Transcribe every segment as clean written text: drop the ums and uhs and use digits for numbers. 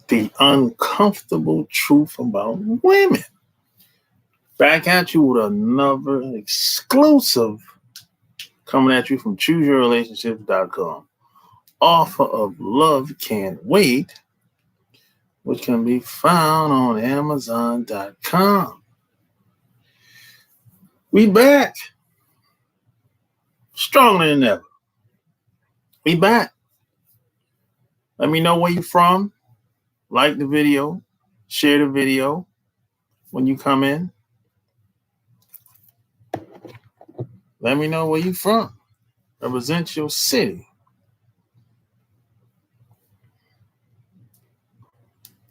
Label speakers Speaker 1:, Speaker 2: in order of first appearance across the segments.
Speaker 1: The uncomfortable truth about women. Back at you with another exclusive coming at you from chooseyourrelationships.com. Offer of Love Can't Wait, which can be found on Amazon.com. We back. Stronger than ever. We back. Let me know where you from. Like the video. Share the video when you come in. Let me know where you from. Represent your city.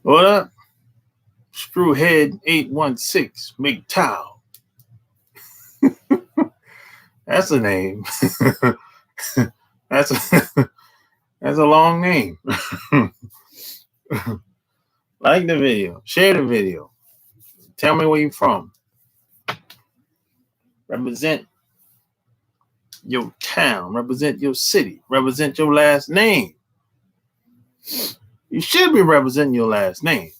Speaker 1: What up? Screwhead 816 McTowel. That's a name. that's a that's a long name. Like the video. Share the video. Tell me where you from. Represent your town. Represent your city. Represent your last name. You should be representing your last name.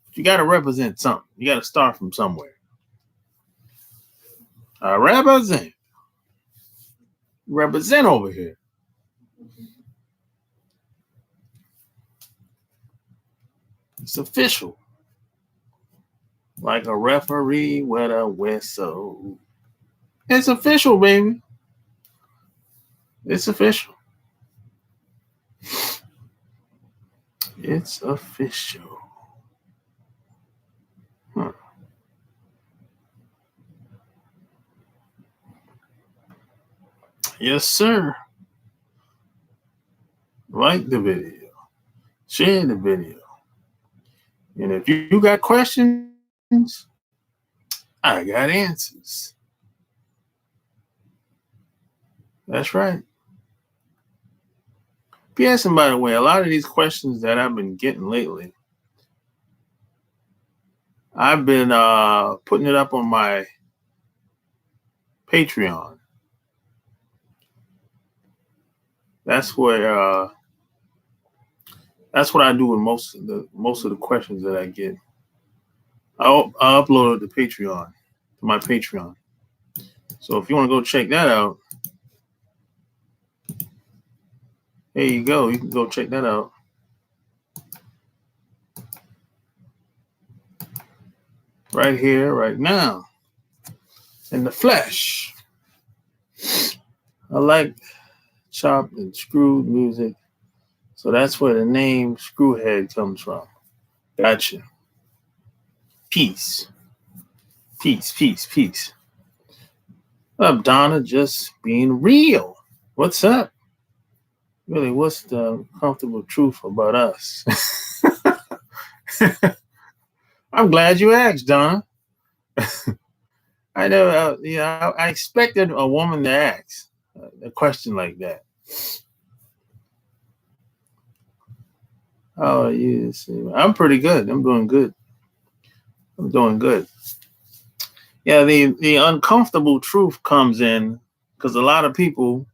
Speaker 1: But you got to represent something. You got to start from somewhere. I represent. Represent over here. It's official. Like a referee with a whistle. It's official, baby. It's official. It's official. Huh. Yes, sir. Like the video. Share the video. And if you got questions, I got answers. That's right. P.S. And by the way, a lot of these questions that I've been getting lately, I've been putting it up on my Patreon. That's where that's what I do with most of the questions that I get. I'll upload it to Patreon, to my Patreon. So if you want to go check that out, there you go. You can go check that out. Right here, right now. In the flesh. I like chopped and screwed music. So that's where the name Screwhead comes from. Gotcha. Peace. Peace, peace, peace. What up, Donna? Just being real. What's up? Really, what's the comfortable truth about us? I'm glad you asked, Donna. I know, I expected a woman to ask a question like that. Oh, you see, I'm pretty good. I'm doing good. Yeah, the uncomfortable truth comes in because a lot of people,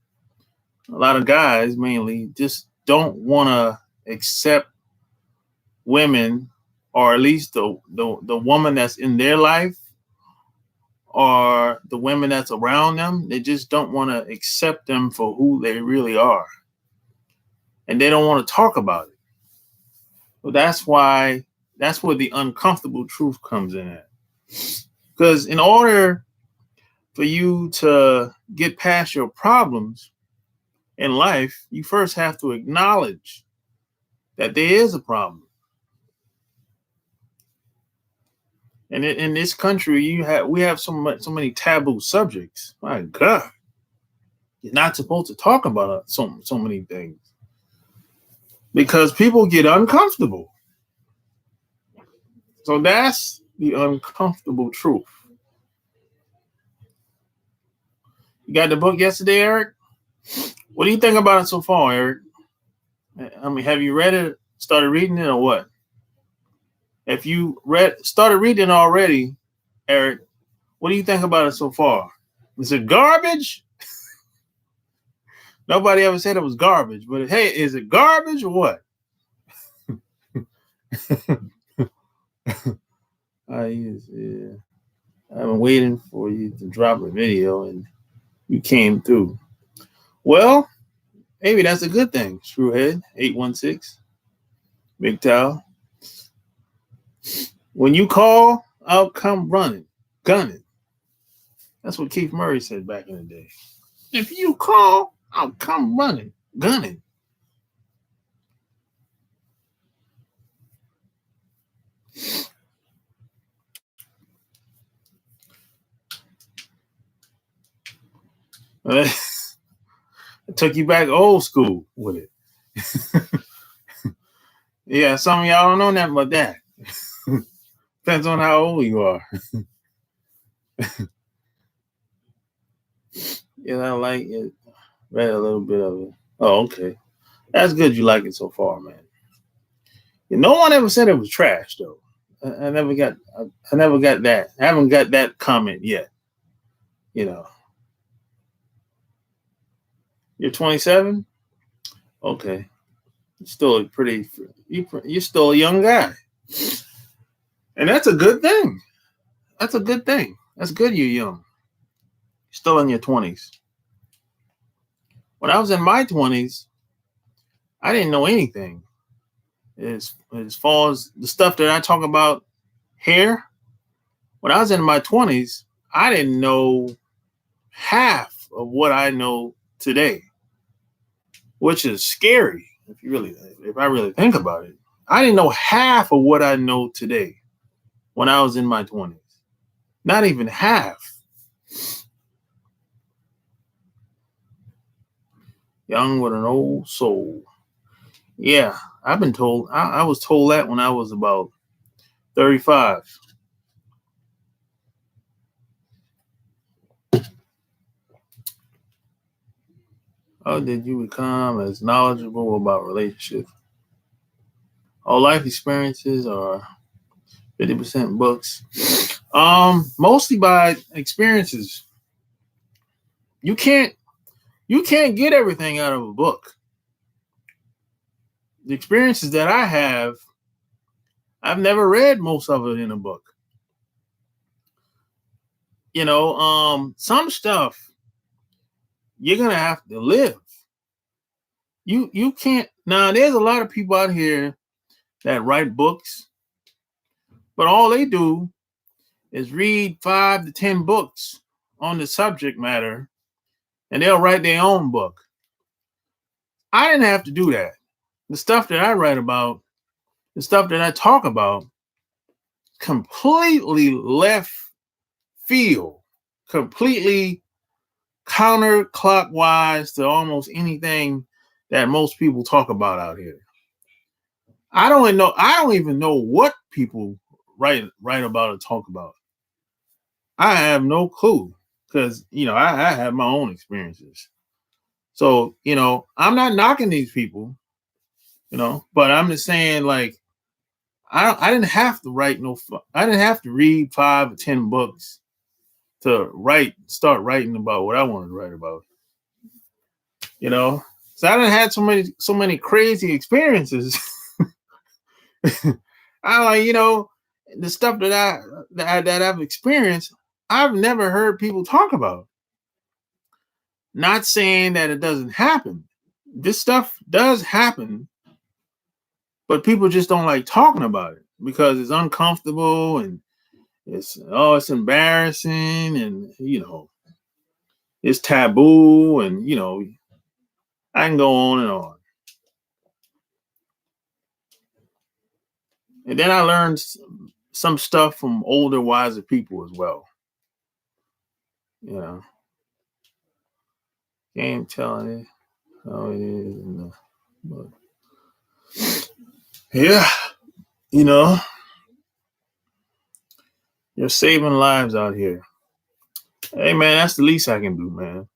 Speaker 1: a lot of guys mainly, just don't want to accept women, or at least the woman that's in their life, or the women that's around them. They just don't want to accept them for who they really are. And they don't want to talk about it. So that's where the uncomfortable truth comes in at. Because in order for you to get past your problems in life, you first have to acknowledge that there is a problem. And in this country, we have so many taboo subjects. My God, you're not supposed to talk about so many things because people get uncomfortable. So that's the uncomfortable truth. You got the book yesterday, Eric? What do you think about it so far, Eric? I mean, have you read it, started reading it, or what? If you started reading already, Eric, what do you think about it so far? Is it garbage? Nobody ever said it was garbage, but hey, is it garbage or what? Yeah. I've been waiting for you to drop a video and you came through. Well, maybe that's a good thing. Screwhead 816, Big Towel. When you call, I'll come running, gunning. That's what Keith Murray said back in the day. If you call, I'll come running, gunning. It took you back old school with it. Yeah, some of y'all don't know nothing about that. Depends on how old you are. Yeah, I like it. Read a little bit of it. Oh, okay. That's good you like it so far, man. No one ever said it was trash though. I never got I never got that. I haven't got that comment yet. You know. You're 27? Okay. You're still a pretty you're still a young guy. And that's a good thing. That's a good thing. That's good you're young. You're still in your 20s. When I was in my 20s, I didn't know anything. As far as the stuff that I talk about here, when I was in my 20s, I didn't know half of what I know today, which is scary if I really think about it. I didn't know half of what I know today when I was in my 20s. Not even half. Young with an old soul. Yeah, I've been told. I was told that when I was about 35. How did you become as knowledgeable about relationships? All life experiences are 50% books. Mostly by experiences. You can't get everything out of a book. The experiences that I have, I've never read most of it in a book. Some stuff you're gonna have to live. You can't now. There's a lot of people out here that write books, but all they do is read 5 to 10 books on the subject matter, and they'll write their own book. I didn't have to do that. The stuff that I write about, the stuff that I talk about, completely left field, completely counterclockwise to almost anything that most people talk about out here. I don't even know what people write about or talk about. I have no clue because I have my own experiences. So, I'm not knocking these people, but I'm just saying, like, I didn't have to I didn't have to read 5 or 10 books to start writing about what I wanted to write about. So I didn't have so many crazy experiences. I like, the stuff that I've experienced, I've never heard people talk about. Not saying that it doesn't happen. This stuff does happen, but people just don't like talking about it because it's uncomfortable and it's embarrassing and it's taboo and I can go on and on. And then I learned some stuff from older, wiser people as well. Can't tell it how it is. But yeah, you're saving lives out here. Hey, man, that's the least I can do, man.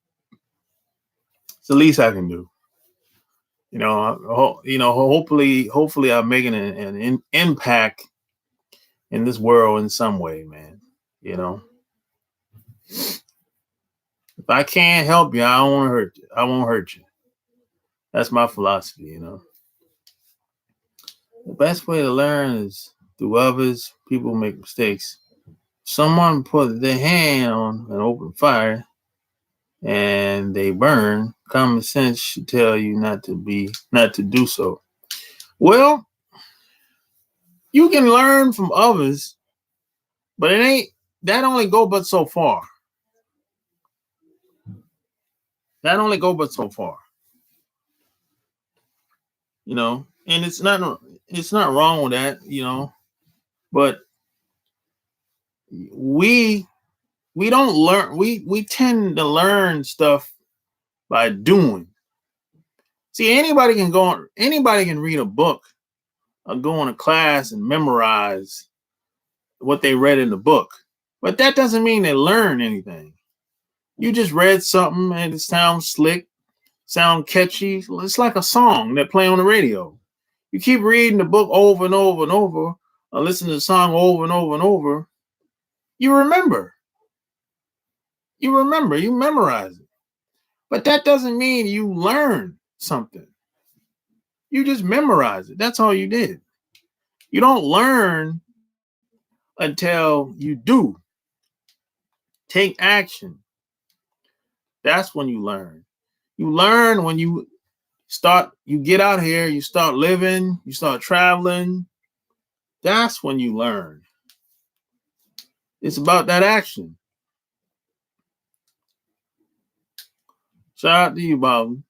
Speaker 1: It's the least I can do. Hopefully I'm making an impact in this world in some way, man. If I can't help you, I don't want to hurt you. I won't hurt you. That's my philosophy. The best way to learn is through others. People make mistakes. Someone put their hand on an open fire and they burn. Common sense should tell you not to do so. Well, you can learn from others, but it ain't that only go but so far. That only go but so far. And it's not wrong with that. But we don't learn. We tend to learn stuff by doing. See, anybody can read a book or go in a class and memorize what they read in the book. But that doesn't mean they learn anything. You just read something and it sounds slick, sound catchy. It's like a song that play on the radio. You keep reading the book over and over and over, or listen to the song over and over and over, you remember. You memorize it. But that doesn't mean you learn something. You just memorize it. That's all you did. You don't learn until you do. Take action. That's when you learn. You learn when you get out here, you start living, you start traveling. That's when you learn. It's about that action. Shout out to you, Bob.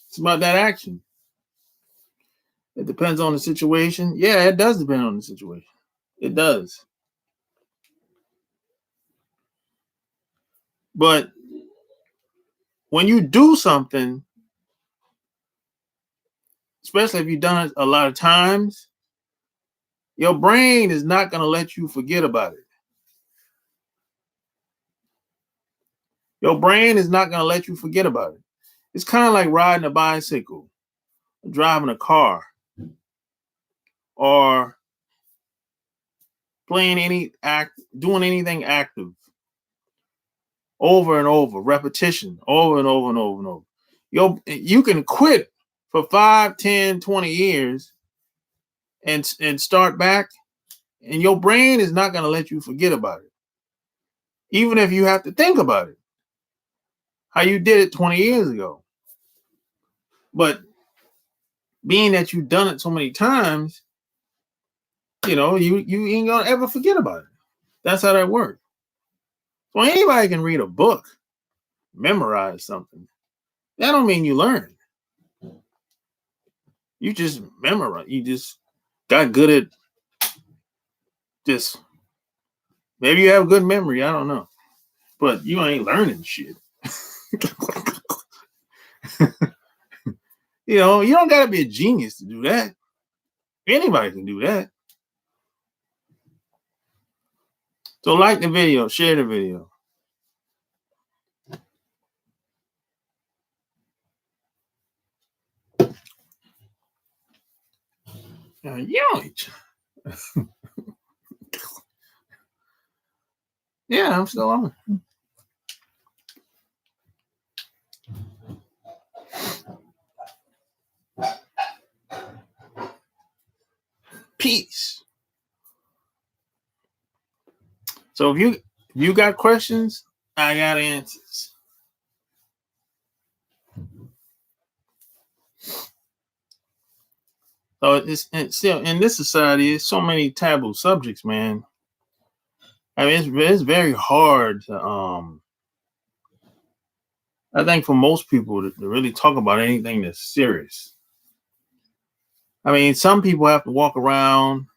Speaker 1: It's about that action. It depends on the situation. Yeah, it does depend on the situation. It does. But when you do something, especially if you've done it a lot of times, your brain is not going to let you forget about it. Your brain is not going to let you forget about it. It's kind of like riding a bicycle, driving a car, or doing anything active over and over, repetition, over and over and over and over. You can quit for 5, 10, 20 years and start back, and your brain is not going to let you forget about it. Even if you have to think about it, how you did it 20 years ago. But being that you've done it so many times, you ain't going to ever forget about it. That's how that works. So anybody can read a book, memorize something. That don't mean you learn. You just memorize. You just got good at just, maybe you have good memory. I don't know. But you ain't learning shit. You don't got to be a genius to do that. Anybody can do that. So like the video, share the video. Yeah, I'm still on. Peace. So if you got questions, I got answers. So it's still in this society, there's so many taboo subjects, man. I mean, it's very hard to I think for most people to really talk about anything that's serious. I mean, some people have to walk around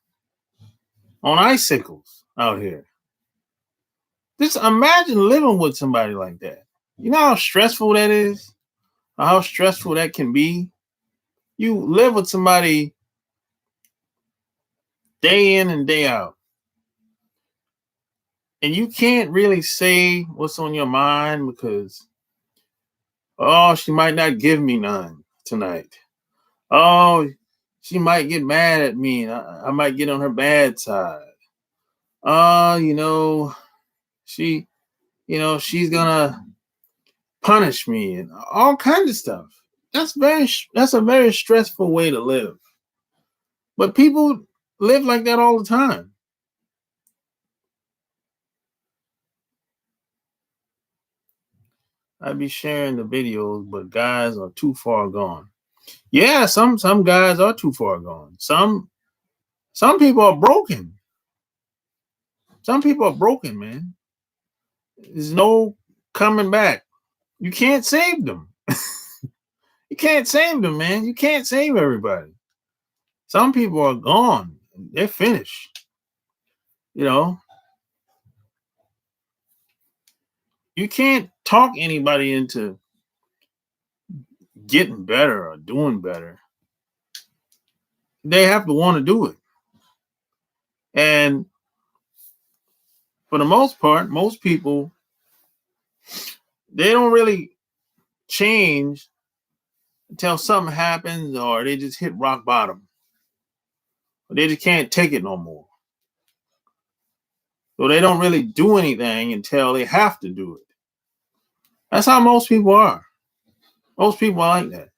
Speaker 1: on icicles out here. Just imagine living with somebody like that. You know how stressful that is? How stressful that can be? You live with somebody day in and day out. And you can't really say what's on your mind because, oh, she might not give me none tonight. Oh, she might get mad at me and I might get on her bad side. She's gonna punish me and all kinds of stuff. that's a very stressful way to live. But people live like that all the time. I'd be sharing the videos, but guys are too far gone. Yeah, some guys are too far gone. Some people are broken. Some people are broken, man. There's no coming back. You can't save them. You can't save them, man. You can't save everybody. Some people are gone. They're finished. You know, you can't talk anybody into getting better or doing better. They have to want to do it. And for the most part, most people, they don't really change until something happens or they just hit rock bottom. They just can't take it no more. So they don't really do anything until they have to do it. That's how most people are. Most people are like that.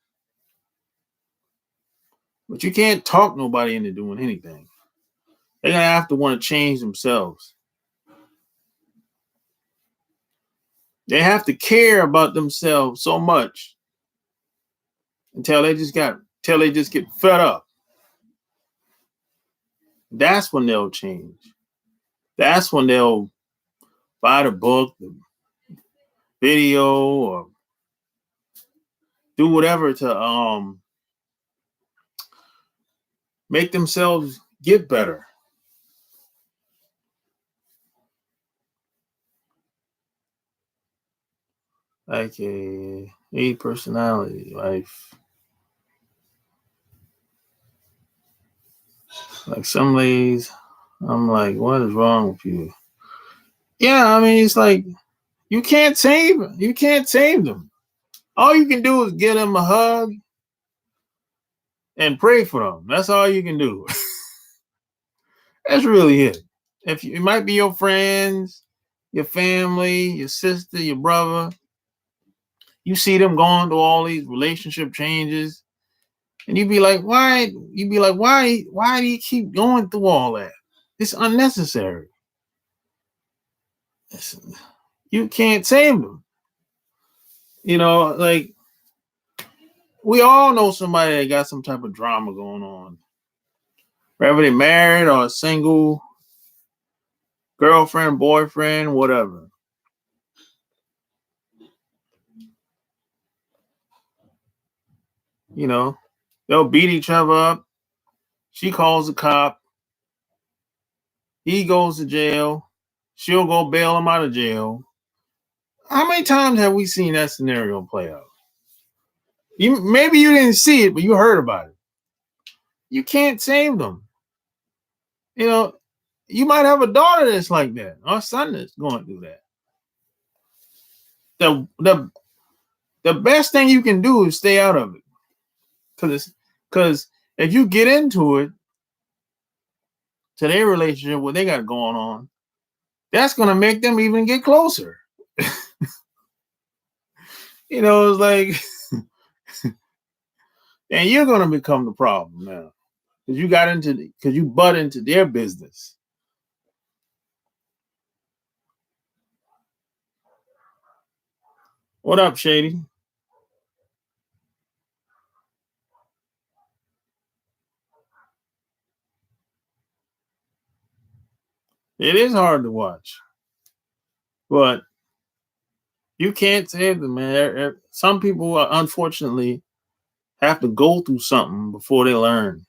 Speaker 1: But you can't talk nobody into doing anything. They're gonna have to want to change themselves. They have to care about themselves so much until they just get fed up. That's when they'll change. That's when they'll buy the book, the video, or do whatever to make themselves get better. Like a personality, like some days I'm like, what is wrong with you? Yeah, I mean, it's like you can't save them. All you can do is give them a hug and pray for them. That's all you can do. That's really it. If you, it might be your friends, your family, your sister, your brother, you see them going through all these relationship changes, and you'd be like, why? You'd be like, why do you keep going through all that? It's unnecessary. You can't save them. Like we all know somebody that got some type of drama going on, whether they married or single, girlfriend, boyfriend, whatever. You know, they'll beat each other up. She calls the cop. He goes to jail. She'll go bail him out of jail. How many times have we seen that scenario play out? Maybe you didn't see it, but you heard about it. You can't save them. You know, you might have a daughter that's like that, or a son that's going through that. The best thing you can do is stay out of it, because if you get into it to their relationship, what they got going on, that's gonna make them even get closer. It's like, and you're gonna become the problem now because you butt into their business. What up, Shady? It is hard to watch, but you can't save them, man. Some people, unfortunately, have to go through something before they learn.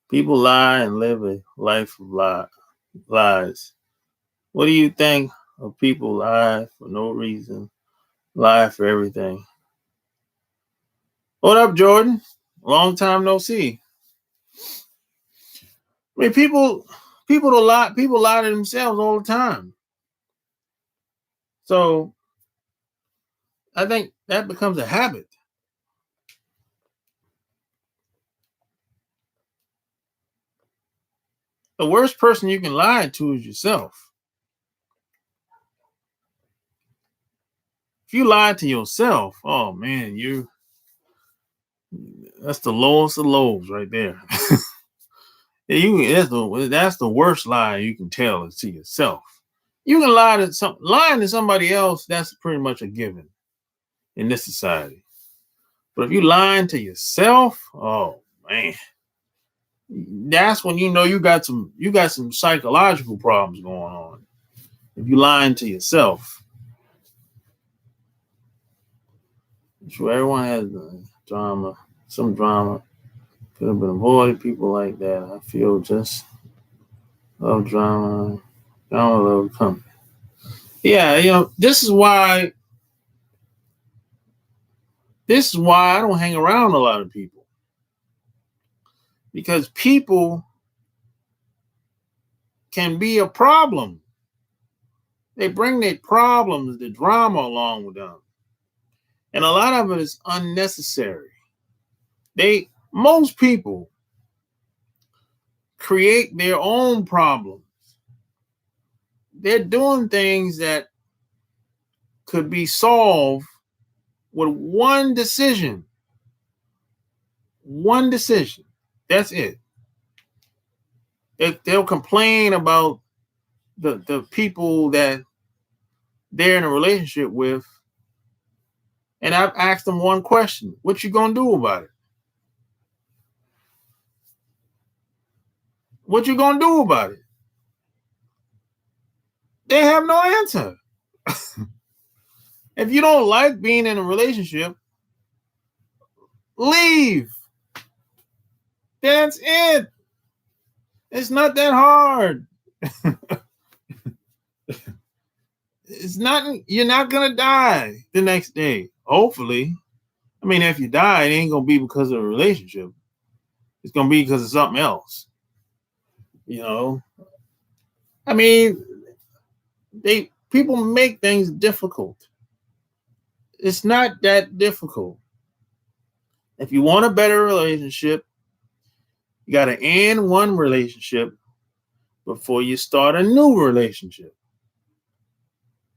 Speaker 1: People lie and live a life of lies. What do you think of people lie for no reason, lie for everything? What up, Jordan? Long time no see. I mean, people lie to themselves all the time. So I think that becomes a habit. The worst person you can lie to is yourself. If you lie to yourself, oh man, that's the lowest of lows right there. That's the worst lie you can tell is to yourself. You can lying to somebody else, that's pretty much a given in this society. But if you lying to yourself, oh man, that's when you know you got some psychological problems going on. If you lying to yourself. I'm sure everyone has drama, some drama. Could have been avoided. People like that. I feel just love drama. Drama love company. Yeah, this is why I don't hang around a lot of people. Because people can be a problem. They bring their problems, the drama along with them. And a lot of it is unnecessary. Most people create their own problems. They're doing things that could be solved with one decision. One decision. That's it. They'll complain about the people that they're in a relationship with. And I've asked them one question. What you gonna do about it? What you gonna do about it? They have no answer. If you don't like being in a relationship, leave. That's it. It's not that hard. You're not gonna die the next day. Hopefully. I mean, if you die, it ain't gonna be because of a relationship. It's gonna be because of something else. I mean, people make things difficult. It's not that difficult. If you want a better relationship, you got to end one relationship before you start a new relationship.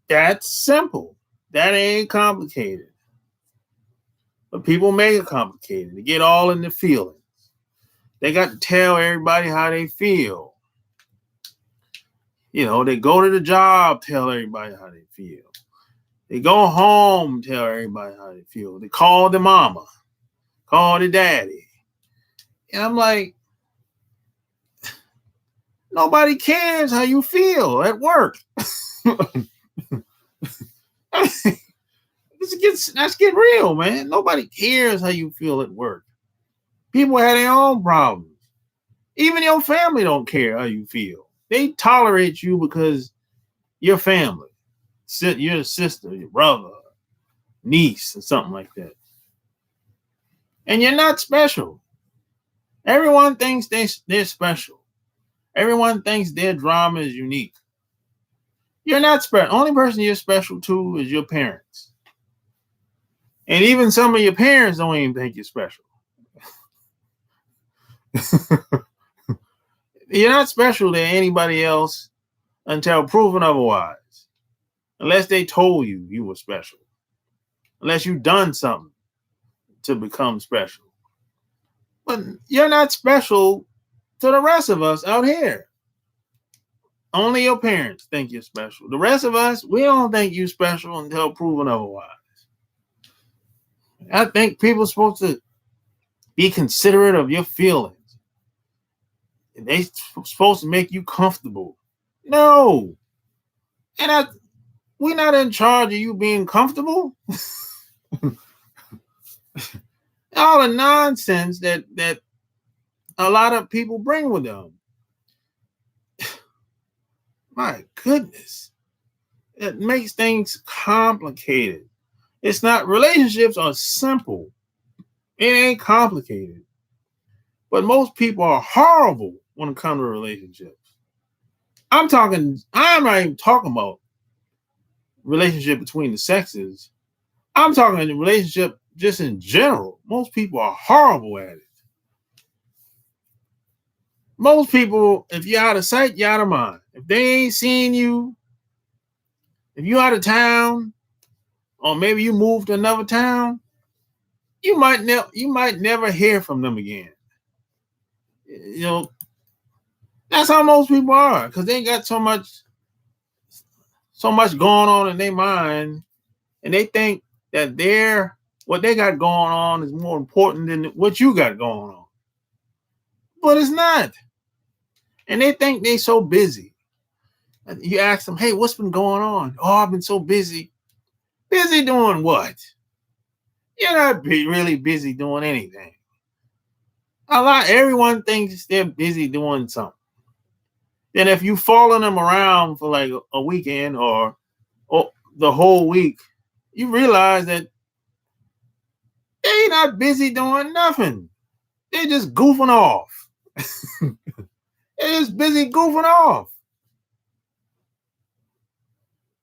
Speaker 1: That's simple. That ain't complicated. But people make it complicated. They get all in the feelings. They got to tell everybody how they feel. They go to the job, tell everybody how they feel. They go home, tell everybody how they feel. They call the mama, call the daddy. And I'm like, nobody cares how you feel at work. Let's get real, man. Nobody cares how you feel at work. People have their own problems. Even your family don't care how you feel. They tolerate you because you're family. You're a sister, your brother, niece, or something like that. And you're not special. Everyone thinks they're special. Everyone thinks their drama is unique. You're not special. Only person you're special to is your parents. And even some of your parents don't even think you're special. You're not special to anybody else until proven otherwise. Unless they told you were special. Unless you've done something to become special. But you're not special to the rest of us out here. Only your parents think you're special. The rest of us, we don't think you're special until proven otherwise. I think people are supposed to be considerate of your feelings. They're supposed to make you comfortable. No. And we're not in charge of you being comfortable. All the nonsense that a lot of people bring with them. My goodness. It makes things complicated. It's not, relationships are simple. It ain't complicated. But most people are horrible when it comes to relationships. I'm not even talking about relationship between the sexes. I'm talking the relationship just in general. Most people are horrible at it. Most people, if you're out of sight, you're out of mind. If they ain't seeing you, if you're out of town, or maybe you move to another town, you might never hear from them again. You know, that's how most people are, because they got so much going on in their mind, and they think that what they got going on is more important than what you got going on. But it's not. And they think they so busy. And you ask them, hey, what's been going on? Oh, I've been so busy. Busy doing what? You're not really busy doing anything. Everyone thinks they're busy doing something. Then if you following them around for like a weekend or the whole week, you realize that they not busy doing nothing. They're just goofing off. They're just busy goofing off.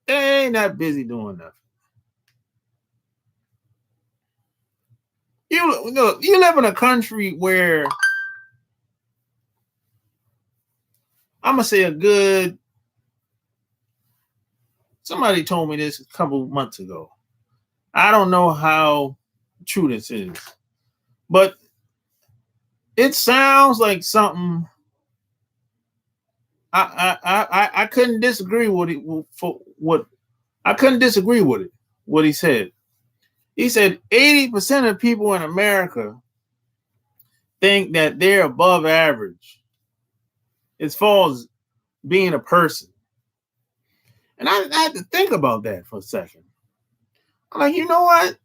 Speaker 1: They ain't not busy doing nothing. You live in a country where I'm gonna say somebody told me this a couple months ago. I don't know how true this is, but it sounds like something I couldn't disagree with it for what I couldn't disagree with it. What he said. He said 80% of people in America think that they're above average as far as being a person. And I had to think about that for a second. I'm like, you know what?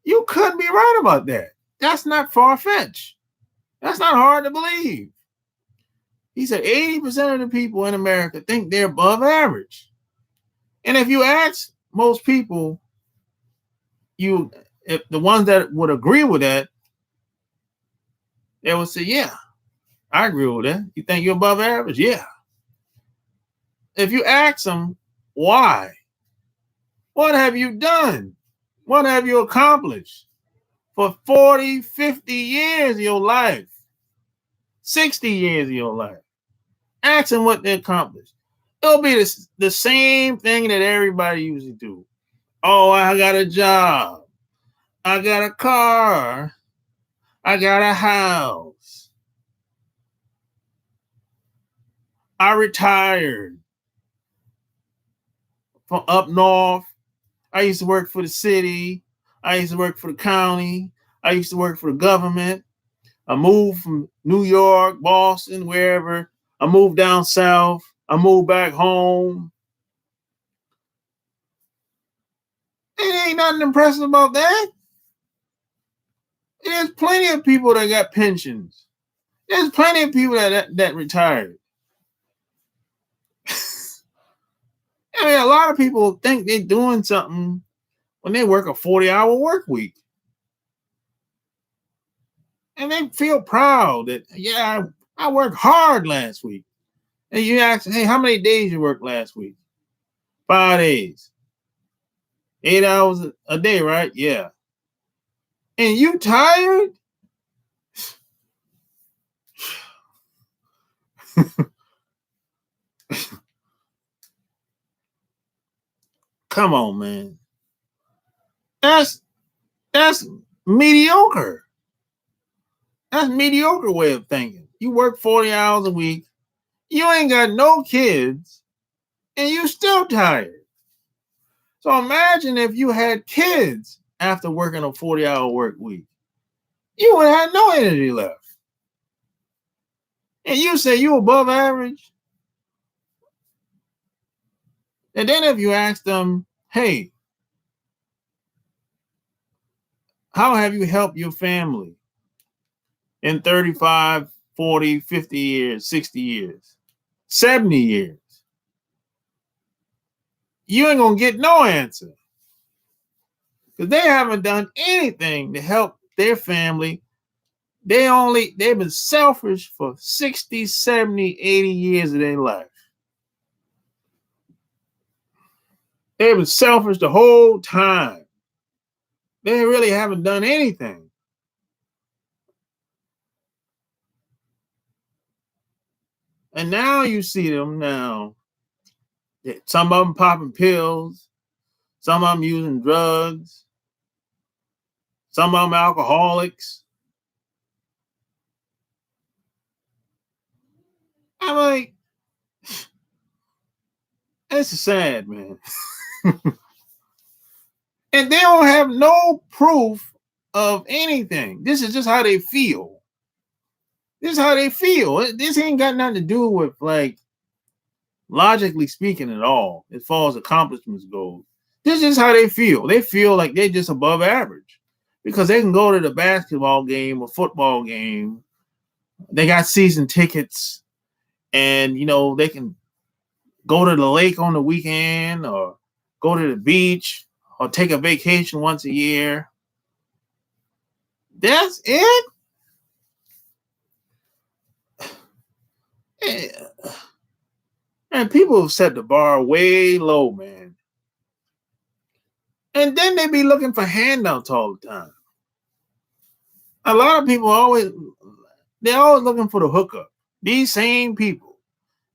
Speaker 1: You couldn't be right about that. That's not far-fetched. That's not hard to believe. He said 80% of the people in America think they're above average. And if you ask most people, if the ones that would agree with that, they would say, yeah, I agree with that. You think you're above average? Yeah. If you ask them why, what have you done? What have you accomplished for 40, 50 years of your life, 60 years of your life? Ask them what they accomplished. It'll be the same thing that everybody usually do. Oh, I got a job. I got a car. I got a house. I retired from up north. I used to work for the city. I used to work for the county. I used to work for the government. I moved from New York, Boston, wherever. I moved down south. I moved back home. It ain't nothing impressive about that. There's plenty of people that got pensions. There's plenty of people that retired. I mean, a lot of people think they're doing something when they work a 40-hour work week. And they feel proud that, yeah, I worked hard last week. And you ask, hey, how many days you worked last week? 5 days. 8 hours a day, right? Yeah. And you tired? Come on, man. That's mediocre. That's mediocre way of thinking. You work 40 hours a week. You ain't got no kids, and you still tired. So imagine if you had kids after working a 40-hour work week. You would have no energy left. And you say you above average. And then if you ask them, hey, how have you helped your family in 35, 40, 50 years, 60 years, 70 years? You ain't going to get no answer. Because they haven't done anything to help their family. They've been selfish for 60, 70, 80 years of their life. They've been selfish the whole time. They really haven't done anything. And now you see them now. Some of them popping pills. Some of them using drugs. Some of them alcoholics. I'm like, it's sad, man. And they don't have no proof of anything. This is just how they feel. This is how they feel. This ain't got nothing to do with like logically speaking at all, as far as accomplishments go. This is how they feel. They feel like they're just above average because they can go to the basketball game or football game. They got season tickets, and they can go to the lake on the weekend or go to the beach or take a vacation once a year. That's it. And people have set the bar way low, man. And then they be looking for handouts all the time. A lot of people they're always looking for the hookup. These same people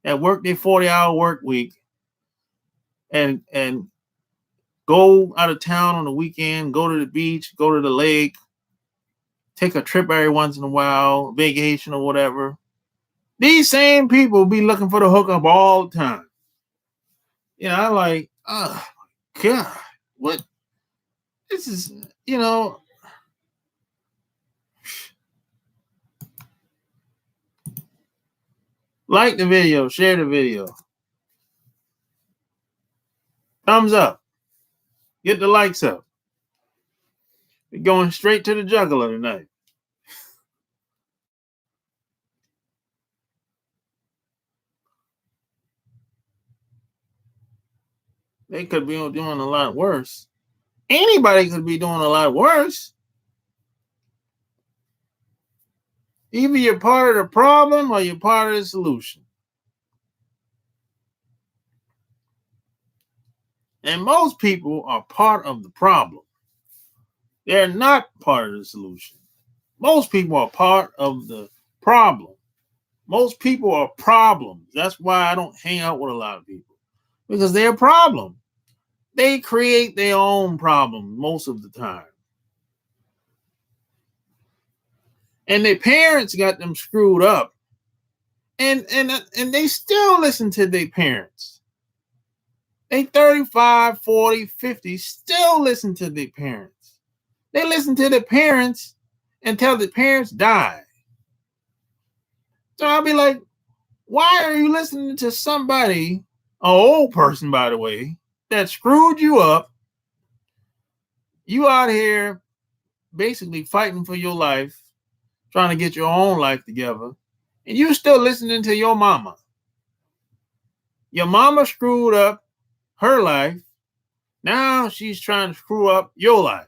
Speaker 1: that work their 40-hour work week and go out of town on the weekend, go to the beach, go to the lake, take a trip every once in a while, vacation or whatever. These same people be looking for the hookup all the time. I'm like, oh God, what? This is, like the video, share the video. Thumbs up. Get the likes up. We're going straight to the jugular tonight. They could be doing a lot worse. Anybody could be doing a lot worse. Either you're part of the problem or you're part of the solution. And most people are part of the problem. They're not part of the solution. Most people are part of the problem. Most people are problems. That's why I don't hang out with a lot of people. Because they're a problem. They create their own problem most of the time. And their parents got them screwed up. And they still listen to their parents. They 35, 40, 50 still listen to their parents. They listen to their parents until the parents die. So I'll be like, why are you listening to somebody, an old person, by the way, that screwed you up? You out here basically fighting for your life, trying to get your own life together, and you still listening to your mama. Your mama screwed up her life. Now she's trying to screw up your life.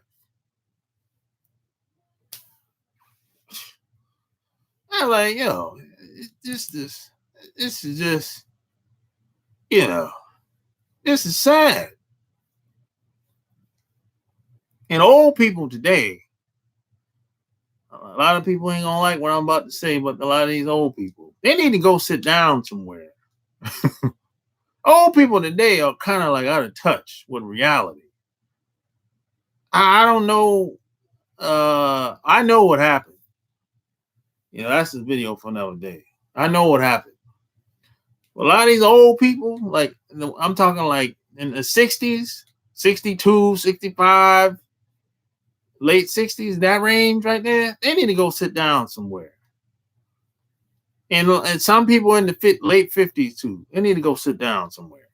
Speaker 1: I'm like, this is just, this is sad. And old people today, a lot of people ain't gonna like what I'm about to say, but a lot of these old people, they need to go sit down somewhere. Old people today are kind of like out of touch with reality. I don't know. I know what happened. That's the video for another day. I know what happened. A lot of these old people, like I'm talking like in the 60s, 62, 65, late 60s, that range right there, they need to go sit down somewhere. And some people in the late 50s too, they need to go sit down somewhere.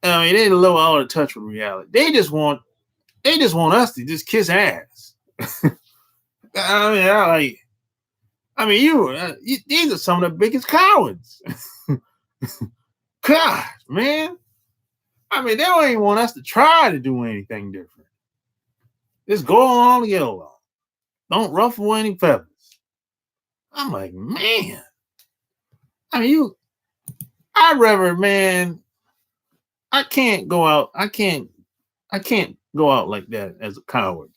Speaker 1: I mean, they're a little out of touch with reality. They just want us to just kiss ass. These are some of the biggest cowards. God, man. They don't even want us to try to do anything different. Just go along to get along. Don't ruffle any feathers. I'm like, man. I'd rather, man, I can't go out like that as a coward.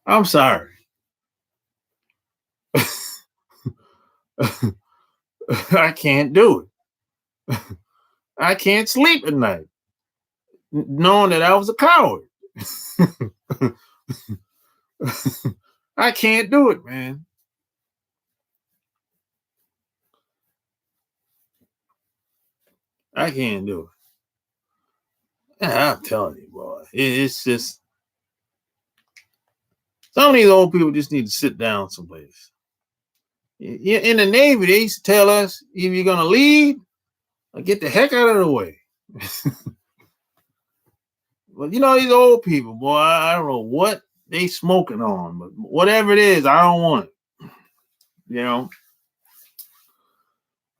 Speaker 1: I'm sorry. I can't do it. I can't sleep at night. knowing that I was a coward. I can't do it, man. I can't do it. I'm telling you, boy. It's just some of these old people just need to sit down someplace. In the Navy, they used to tell us if you're gonna leave, get the heck out of the way. But you know, these old people, boy, I don't know what they smoking on, but whatever it is, I don't want it. You know,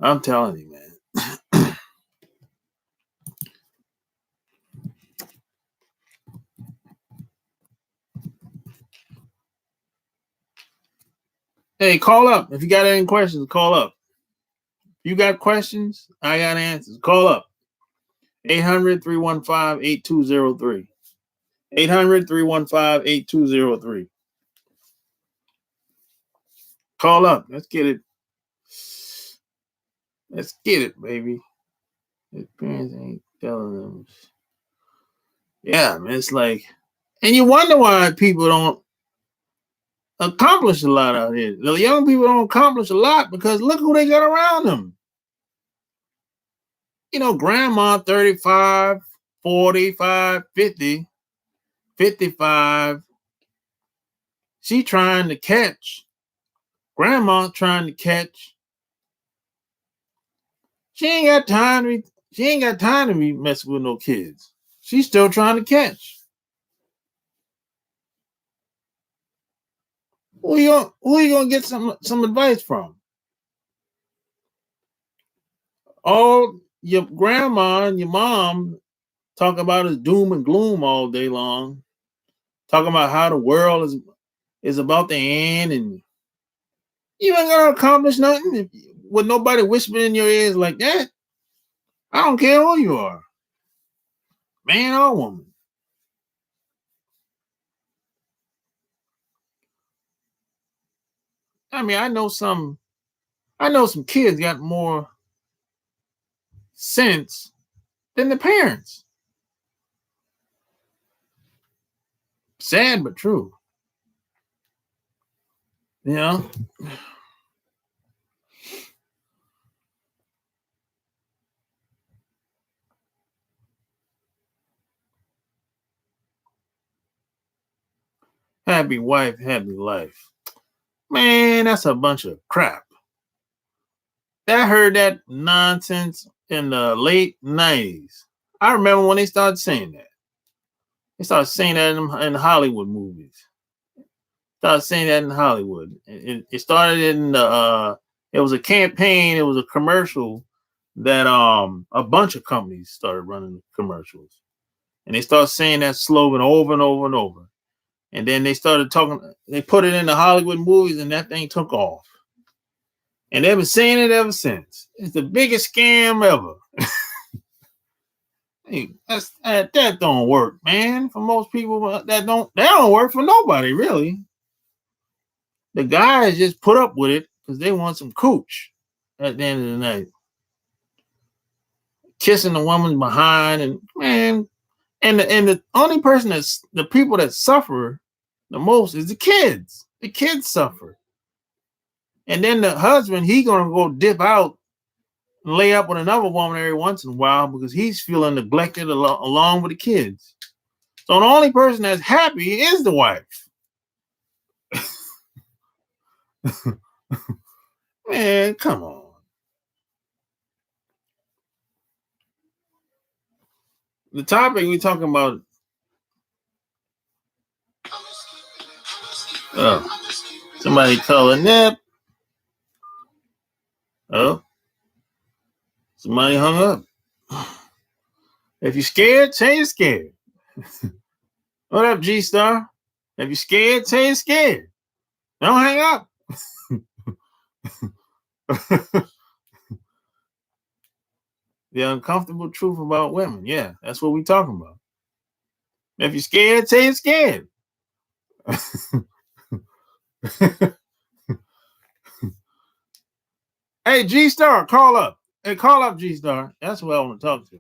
Speaker 1: I'm telling you, man. Hey, call up. If you got any questions, call up. If you got questions, I got answers. Call up. 800-315-8203. 800-315-8203. Call up. Let's get it. Let's get it, baby. His parents ain't telling them. Yeah, man. It's like, and you wonder why people don't accomplish a lot out here. The young people don't accomplish a lot because look who they got around them. You know, grandma 35, 45, 50, 55. She trying to catch. Grandma trying to catch. She ain't got time to be messing with no kids. She's still trying to catch. Who you gonna get some advice from? All your grandma and your mom talk about is doom and gloom all day long. Talking about how the world is about to end, and you ain't gonna accomplish nothing with nobody whispering in your ears like that. I don't care who you are, man or woman. I mean, I know some kids got more sense than the parents. Sad but true. You know? Happy wife, happy life. Man, that's a bunch of crap. I heard that nonsense in the late 90s. I remember when they started saying that. They started saying that in Hollywood movies. Started saying that in Hollywood. It started in the it was a campaign, it was a commercial that a bunch of companies started running commercials. And they started saying that slogan over and over and over. And then they started talking, they put it in the Hollywood movies and that thing took off. And they've been saying it ever since. It's the biggest scam ever. Hey, that don't work, man. For most people, that don't work for nobody, really. The guys just put up with it because they want some cooch at the end of the night. Kissing the woman behind, and man, and the only person that's the people that suffer the most is the kids. The kids suffer. And then the husband, he gonna go dip out and lay up with another woman every once in a while because he's feeling neglected along with the kids. So the only person that's happy is the wife. Man, come on. The topic we're talking about. Oh, somebody calling nip. Oh, somebody hung up. If you're scared, say you're scared. What up, G Star? If you're scared, say you're scared. Don't hang up. The uncomfortable truth about women. Yeah, that's what we're talking about. If you're scared, say you're scared. Hey, G Star, call up. Hey, call up, G Star. That's what I want to talk to.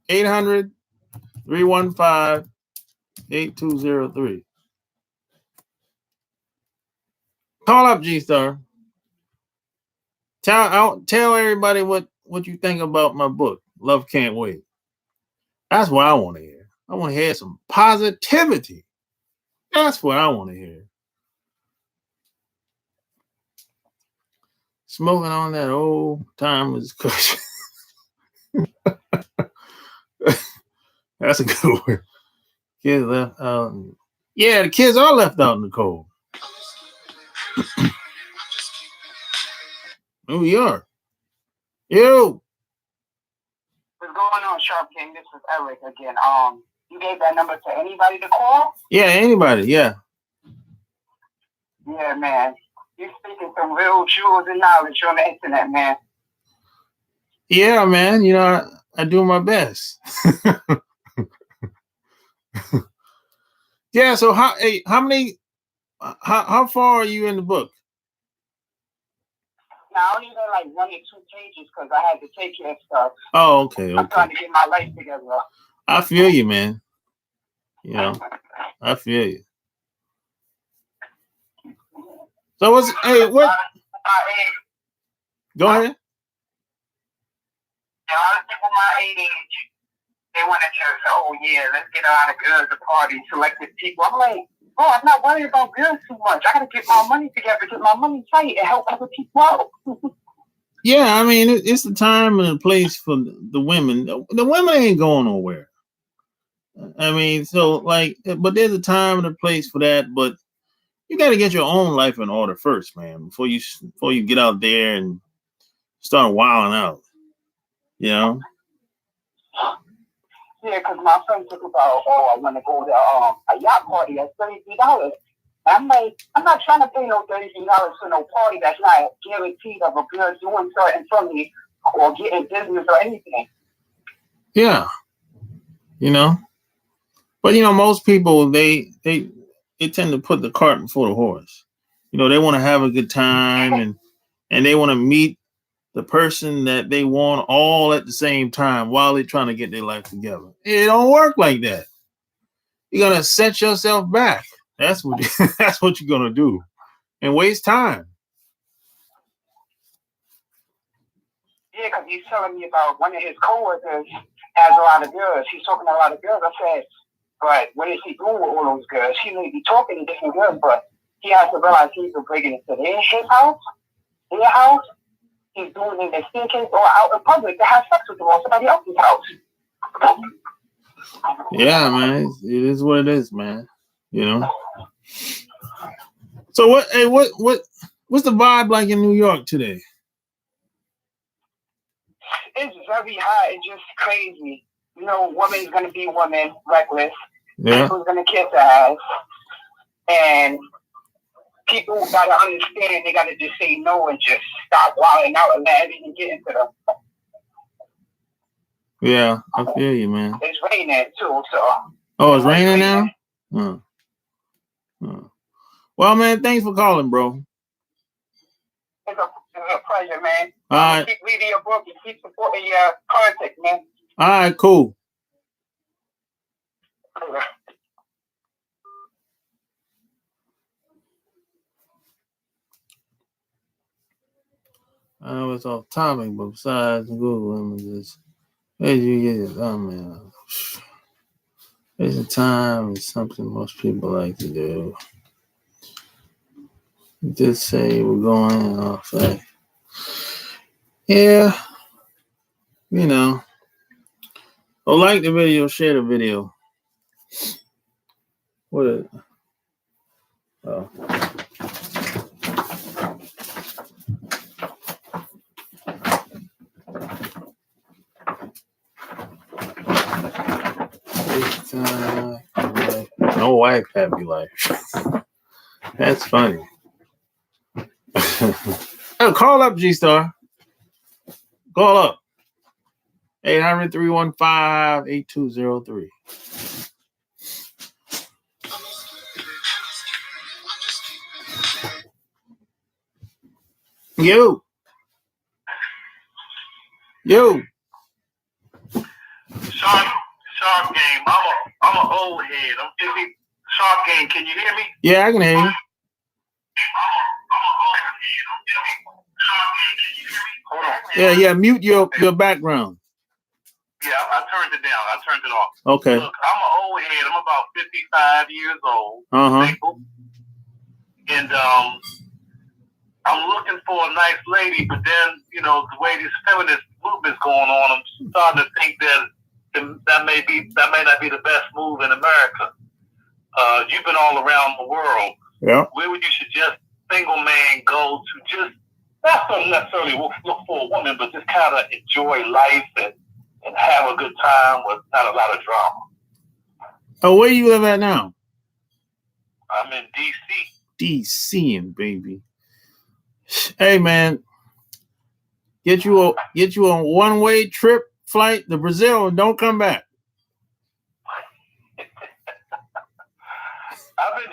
Speaker 1: 800-315-8203. Call up, G-Star. Tell everybody what you think about my book, Love Can't Wait. That's what I want to hear. I want to hear some positivity. That's what I want to hear. Smoking on that old timers cushion. That's a good one. Kids left out. Yeah, the kids are left out in the cold. New York. You.
Speaker 2: What's going on, Sharp King? This is Eric again. You gave that number to anybody to call?
Speaker 1: Yeah, anybody. Yeah.
Speaker 2: Yeah, man. You're speaking some real jewels and knowledge on the internet, man.
Speaker 1: Yeah, man. You know, I do my best. Yeah. So how far are you in the book?
Speaker 2: Now, I only got like 1 or 2 pages because I had to take care of stuff.
Speaker 1: Oh, okay.
Speaker 2: I'm trying to get my life together.
Speaker 1: I feel you, man. You know, I feel you. So what? Go ahead.
Speaker 2: A lot of people my age, they want to just, oh yeah, let's get a lot of girls to party, selected people. I'm like, bro, I'm not worried about girls too much. I gotta get my money together, get my money tight, and help other people out.
Speaker 1: Yeah, I mean, it's the time and the place for the women. The women ain't going nowhere. I mean, so like, but there's a time and a place for that. But you got to get your own life in order first, man, before you get out there and start wilding out. You know?
Speaker 2: Yeah, because my friend took about, I want to go to a yacht party at $33. I'm like, I'm not trying to pay no $33 for no party that's not guaranteed of a girl doing something for me or getting business or anything.
Speaker 1: Yeah. You know? But, you know, most people, they tend to put the cart before the horse. You know, they want to have a good time and they want to meet the person that they want all at the same time while they're trying to get their life together. It don't work like that. You're going to set yourself back. That's what you're going to do and waste time.
Speaker 2: Yeah, because he's telling me about one of his coworkers has a lot of girls. He's talking to a lot of girls. I said, but what is he doing with all those girls? He may be talking to different girls, but he has to realize he's breaking into their house, he's doing it in their staircase or out in public to have sex with them on somebody else's house.
Speaker 1: Yeah, man. It is what it is, man. You know. So what's the vibe like in New York today?
Speaker 2: It's very hot. It's just crazy. You know, woman's gonna be woman, reckless.
Speaker 1: Yeah.
Speaker 2: People's gonna kiss her ass, and people gotta understand. They gotta just say no and just stop wilding out and let everything get into them.
Speaker 1: Yeah, I feel you, man.
Speaker 2: It's raining too, so.
Speaker 1: Oh, it's raining now? Well, man, thanks for calling, bro.
Speaker 2: It's a pleasure, man.
Speaker 1: All right.
Speaker 2: Keep reading your book and keep supporting your content, man.
Speaker 1: All right, cool. I know it's off topic, but besides Google images, where did you get it? Oh, man. It's a time. It's something most people like to do. You did say we're going off. Yeah. You know. Oh, like the video, share the video. What is it? Oh. No wife, happy life. That's funny. Oh, call up, G-Star. Call up. 800-315-8203. Yo.
Speaker 2: So
Speaker 3: Shark Game. I'm an old head. I'm 50. Shark Game. Can you hear me?
Speaker 1: Yeah, I can hear you.
Speaker 3: Hold on.
Speaker 1: Yeah. Mute your background.
Speaker 3: Yeah, I turned it down. I turned it off.
Speaker 1: Okay.
Speaker 3: Look, I'm an old head. I'm about 55 years old. Single. And I'm looking for a nice lady, but then, you know, the way this feminist movement's going on, I'm starting to think that that may not be the best move in America. You've been all around the world.
Speaker 1: Yeah.
Speaker 3: Where would you suggest single man go to just not necessarily look for a woman, but just kind of enjoy life and have a good time with not a lot of drama?
Speaker 1: Oh, where you live at now?
Speaker 3: I'm in D.C.
Speaker 1: DC, baby. Hey, man, get you a one-way trip flight to Brazil and don't come back.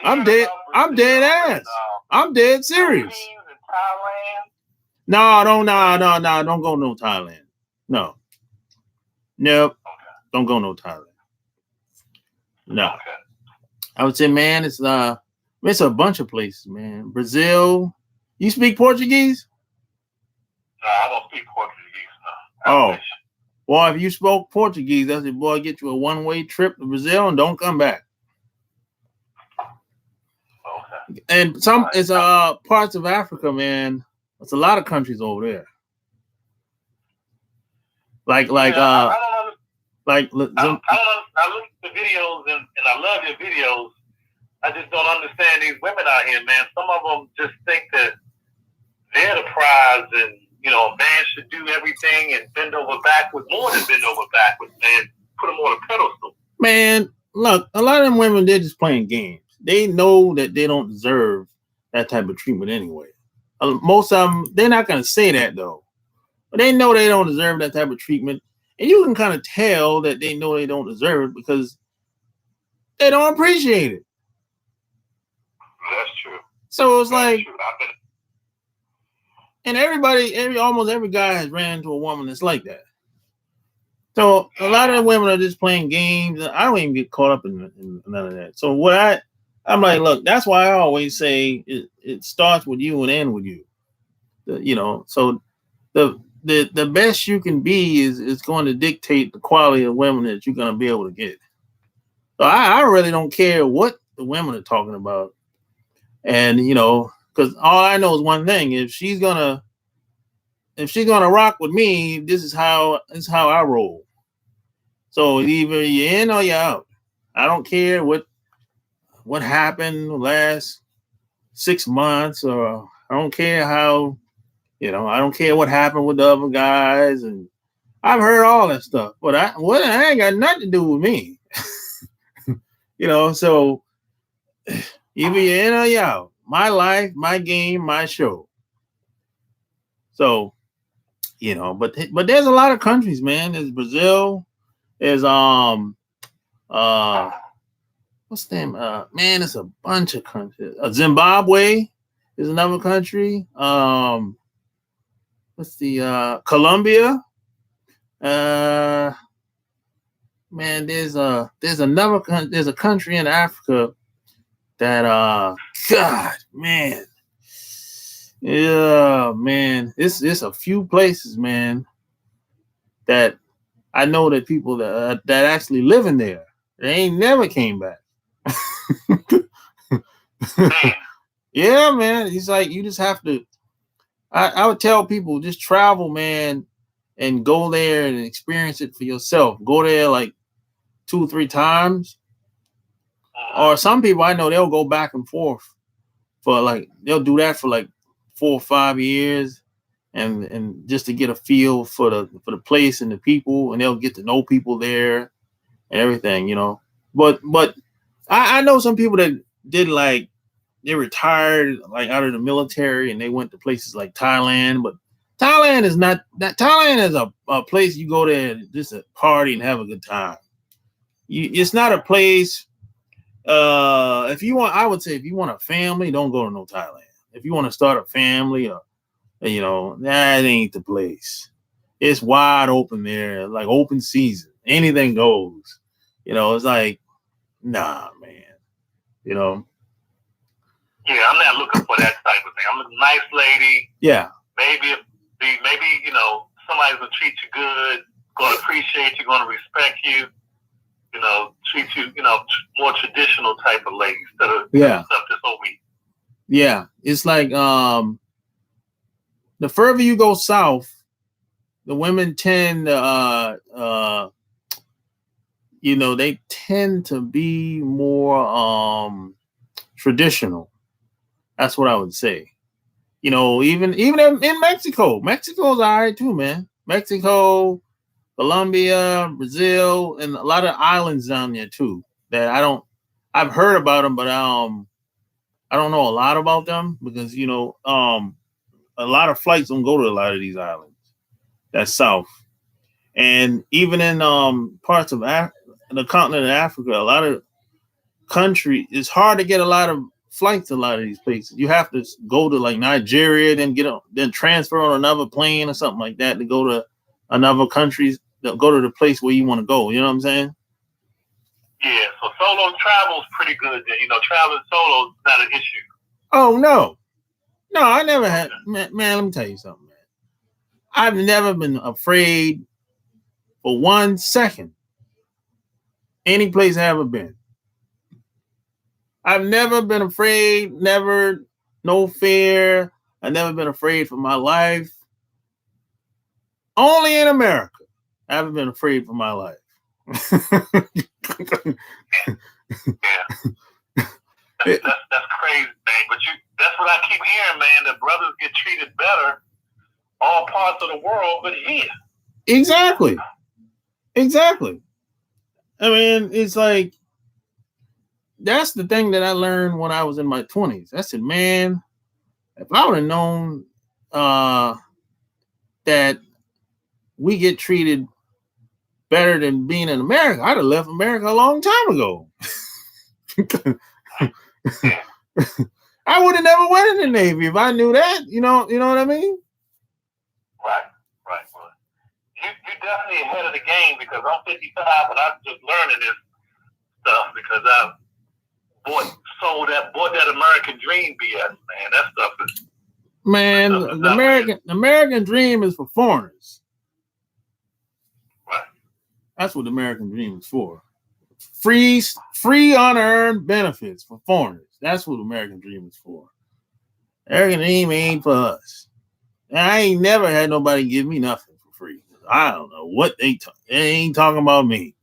Speaker 1: I'm dead ass. I'm dead serious. No, don't go no Thailand. No. Nope.
Speaker 3: Okay.
Speaker 1: Don't go no Thailand. No.
Speaker 3: Okay.
Speaker 1: I would say, man, it's a bunch of places, man. Brazil. You speak Portuguese?
Speaker 3: No, I don't speak Portuguese. No.
Speaker 1: Oh. Well, if you spoke Portuguese, I said, boy, get you a one-way trip to Brazil and don't come back.
Speaker 3: Okay.
Speaker 1: And it's parts of Africa, man. It's a lot of countries over there. I look at the videos and I love your videos. I just don't understand these women out here, man. Some of them just think that they're the prize and, you know, a man should do everything and bend over backwards, more than bend over backwards, and put them on a pedestal. Man, look, a lot of them women, they're just playing games. They know that they don't deserve that type of treatment anyway. Most of them, they're not going to say that, though. But they know they don't deserve that type of treatment. And you can kind of tell that they know they don't deserve it because they don't appreciate it.
Speaker 3: That's true.
Speaker 1: So it's and almost every guy has ran into a woman that's like that. So a lot of the women are just playing games. I don't even get caught up in none of that. So I'm like, look, that's why I always say it starts with you and ends with you. So the best you can be is going to dictate the quality of women that you're going to be able to get. So I really don't care what the women are talking about. And, because all I know is one thing: if she's gonna rock with me, this is how I roll. So either you're in or you're out. I don't care what happened the last 6 months, or I don't care how, I don't care what happened with the other guys, and I've heard all that stuff. But I ain't got nothing to do with me. So either you're in or you're out. My life, my game, my show. So, but there's a lot of countries, man. There's Brazil. There's what's the name? Man, it's a bunch of countries. Zimbabwe is another country. What's the Colombia? Man, there's another country. There's a country in Africa that God, man. Yeah, man. It's a few places, man, that I know that people that actually live in there. They ain't never came back. Yeah, man. It's like you just have to. I would tell people just travel, man, and go there and experience it for yourself. Go there like 2 or 3 times. Or some people I know they'll go back and forth they'll do that for like 4 or 5 years, and just to get a feel for the place and the people, and they'll get to know people there and everything, But I know some people that did they retired out of the military and they went to places like Thailand, but Thailand is not that. Thailand is a place you go there just to party and have a good time. It's not a place. If you want, I would say if you want a family, don't go to no Thailand. If you want to start a family, that ain't the place. It's wide open there, like open season. anything goes. It's like, nah, man.
Speaker 3: Yeah, I'm not looking for that type of thing. I'm a nice lady.
Speaker 1: Yeah.
Speaker 3: Maybe somebody's gonna treat you good, gonna appreciate you, gonna respect you. Treat you, more traditional type of lady instead of stuff that's so weak.
Speaker 1: Yeah, it's like the further you go south, the women tend to, they tend to be more traditional. That's what I would say. Even in Mexico, Mexico's all right too, man. Mexico, Colombia, Brazil, and a lot of islands down there too. That I've heard about them, but I don't know a lot about them because a lot of flights don't go to a lot of these islands. That's south, and even in parts of the continent of Africa, a lot of country, it's hard to get a lot of flights to a lot of these places. You have to go to like Nigeria, then transfer on another plane or something like that to go to another country, to go to the place where you want to go. You know what I'm saying?
Speaker 3: Yeah, so solo travel is pretty good. Traveling solo is not an issue.
Speaker 1: Oh, no, I never had, man, let me tell you something, man. I've never been afraid for 1 second any place I've ever been. I've never been afraid, no fear. I've never been afraid for my life. Only in America, I haven't been afraid for my life.
Speaker 3: Yeah. That's crazy, man. But that's what I keep hearing, man. That brothers get treated better all parts of the world, but here.
Speaker 1: Exactly. I mean, it's like, that's the thing that I learned when I was in my 20s. I said, man, if I would have known that we get treated better than being in America, I'd have left America a long time ago. I would have never went in the Navy if I knew that. You know what I mean?
Speaker 3: Right. Well, you're definitely ahead of the game because I'm 55 and I'm just learning this stuff because I bought that American dream BS, man. That stuff is,
Speaker 1: man, the American dream is for foreigners.
Speaker 3: Right.
Speaker 1: That's what the American dream is for. Free unearned benefits for foreigners. That's what the American dream is for. American dream ain't for us. And I ain't never had nobody give me nothing for free. I don't know what they ain't talking about me.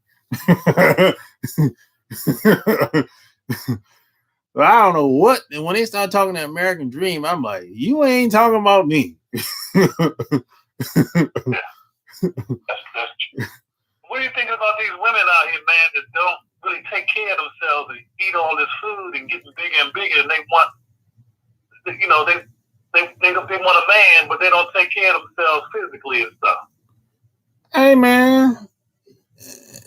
Speaker 1: I don't know what. And when they start talking that American dream, I'm like, you ain't talking about me.
Speaker 3: That's true. What do you think about these women out here, man, that don't really take care of themselves and eat all this food and getting bigger and bigger, and they want, they want a man, but they don't take care of themselves physically and stuff.
Speaker 1: Hey, man.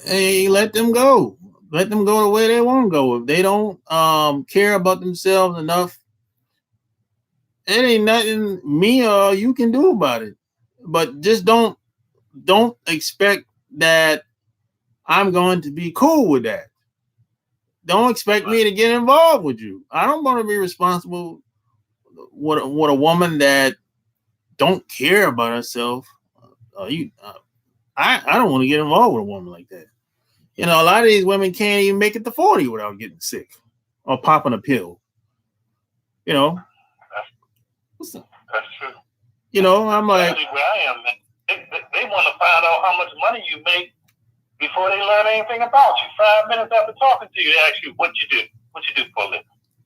Speaker 1: Hey, let them go. Let them go the way they want to go. If they don't care about themselves enough, it ain't nothing me or you can do about it. But just don't expect that I'm going to be cool with that. Don't expect me to get involved with you. I don't want to be responsible with a woman that don't care about herself. I don't want to get involved with a woman like that. A lot of these women can't even make it to 40 without getting sick or popping a pill.
Speaker 3: That's true.
Speaker 1: I'm like,
Speaker 3: where I am, man. They want to find out how much money you make before they learn anything about you. 5 minutes after talking to you, they ask you what you do. What you do for a living?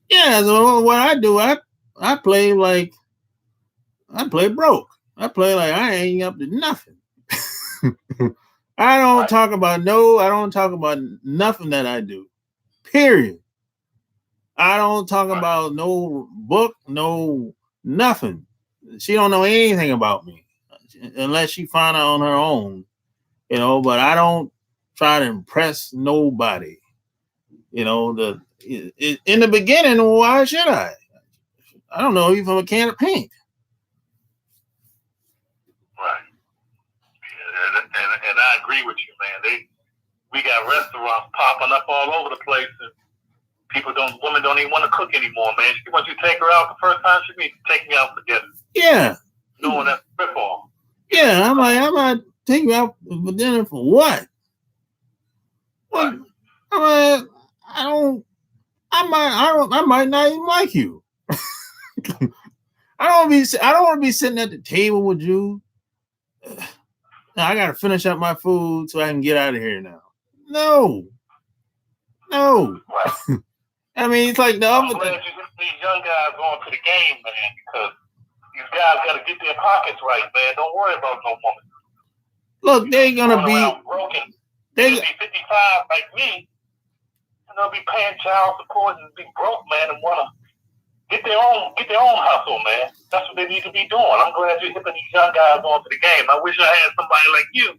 Speaker 1: Yeah, so what I do, I play broke. I play like I ain't up to nothing. I don't talk about nothing that I do. Period. I don't talk about no book, no nothing. She don't know anything about me unless she find out on her own, but I don't try to impress nobody. In the beginning, why should I? I don't know you from a can of paint.
Speaker 3: Right. Yeah, and I agree with you, man. we got restaurants popping up all over the place, and women don't even want to cook anymore, man. She wants you to take her out the first time she meets, take me out for dinner.
Speaker 1: Yeah.
Speaker 3: Knowing that's a rip off.
Speaker 1: Yeah, I'm like, take you out for dinner for what? Like, I might not even like you. I don't want to be sitting at the table with you. I gotta finish up my food so I can get out of here now. No. I mean, it's like the
Speaker 3: I'm
Speaker 1: other.
Speaker 3: glad you get these young guys going to the game, man, because these guys got to get their pockets right, man. Don't worry about no woman.
Speaker 1: Look, they're gonna be
Speaker 3: broken. They'll be 55 like me, and they'll be paying child support and be broke, man, and wanna get their own hustle, man. That's what they need to be doing. I'm glad you're hipping these young guys onto the game. I wish I had somebody like you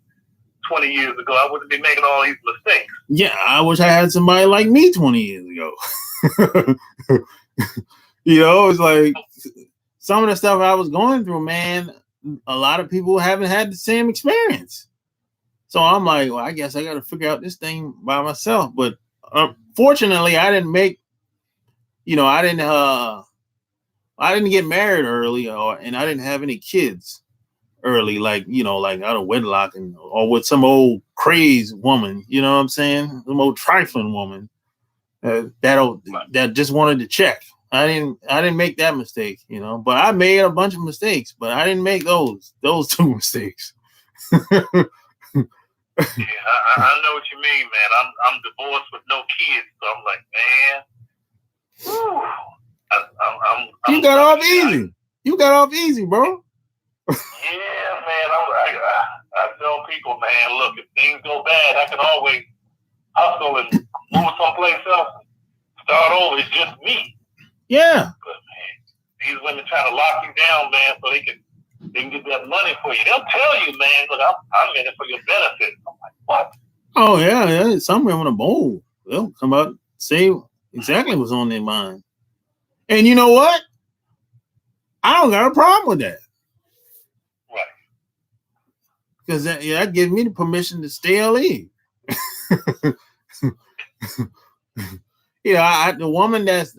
Speaker 3: 20 years ago. I wouldn't be making all these mistakes.
Speaker 1: Yeah, I wish I had somebody like me 20 years ago. It's like some of the stuff I was going through, man, a lot of people haven't had the same experience. So I'm like, well, I guess I got to figure out this thing by myself. But fortunately, I didn't get married early, and I didn't have any kids early, like out of wedlock or with some old crazed woman. You know what I'm saying? Some old trifling woman that just wanted to check. I didn't make that mistake, but I made a bunch of mistakes, but I didn't make those two mistakes.
Speaker 3: Yeah, I know what you mean, man. I'm divorced with no kids, so I'm like, man,
Speaker 1: you got off easy. You got off easy, bro.
Speaker 3: Yeah, man. I tell people, man, look, if things go bad, I can always hustle and move someplace else. Start over. It's just me.
Speaker 1: Yeah.
Speaker 3: But man, these women trying to lock you down, man, so they can get that money for you. They'll tell you, man, look, I'm in it for your benefit. I'm like, what?
Speaker 1: Oh yeah. Some women are bold. They'll come out and say exactly what's on their mind. And you know what? I don't got a problem with that.
Speaker 3: Right.
Speaker 1: Because that gives me the permission to stay or leave. The woman that's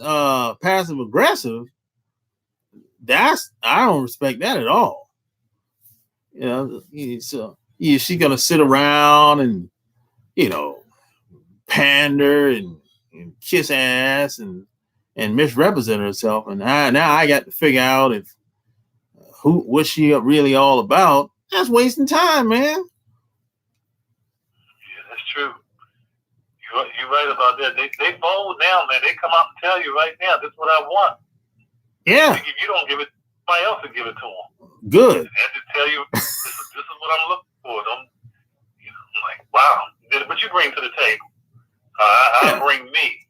Speaker 1: passive aggressive, I don't respect that at all. So she's gonna sit around and pander and kiss ass and misrepresent herself, and now I got to figure out what's she really all about. That's wasting time, man.
Speaker 3: Yeah, that's true. You're right about that. They bold now, man. They come out and tell you right now, this is what I want.
Speaker 1: Yeah.
Speaker 3: If you don't give it, somebody else will give it to them.
Speaker 1: Good.
Speaker 3: And to tell you, this is what I'm looking for. I'm like, wow. What you bring to the table? I bring me.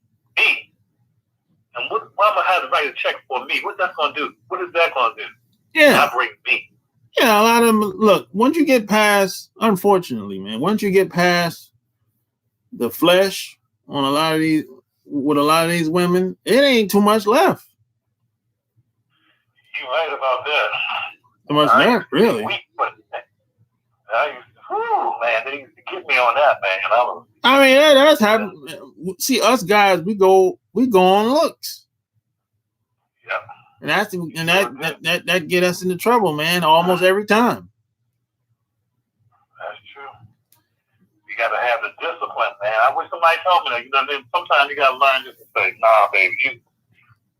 Speaker 3: And why am I have to write a check for me? What's that going to do? What is that going to do?
Speaker 1: Yeah.
Speaker 3: I bring me.
Speaker 1: Yeah, a lot of them, look, once you get past, unfortunately, man, once you get past the flesh with a lot of these women, it ain't too much left.
Speaker 3: You're right about that.
Speaker 1: Too much left, really.
Speaker 3: Man, they used to get me on that, man.
Speaker 1: That's happening. See, us guys, we go on looks.
Speaker 3: Yep.
Speaker 1: And that get us into trouble, man, almost every time.
Speaker 3: That's true. You got to have the discipline, man. I wish somebody told me that. Sometimes you got to learn just to say, nah, baby,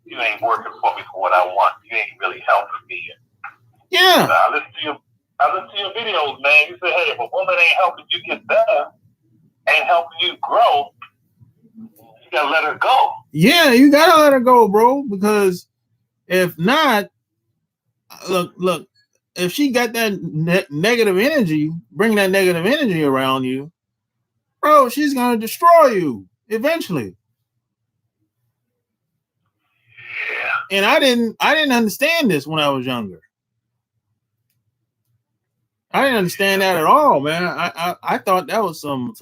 Speaker 3: you ain't working for me for what I want. You ain't really helping me.
Speaker 1: Yeah.
Speaker 3: I listen to your videos, man. You say, hey, if a woman ain't helping you get better, ain't helping you grow, you got to let her go.
Speaker 1: Yeah, you got to let her go, bro, because if not, look, if she got that negative energy, bring that negative energy around you, bro, she's going to destroy you eventually.
Speaker 3: Yeah.
Speaker 1: And I didn't understand this when I was younger. I didn't understand that at all, man. I thought that was some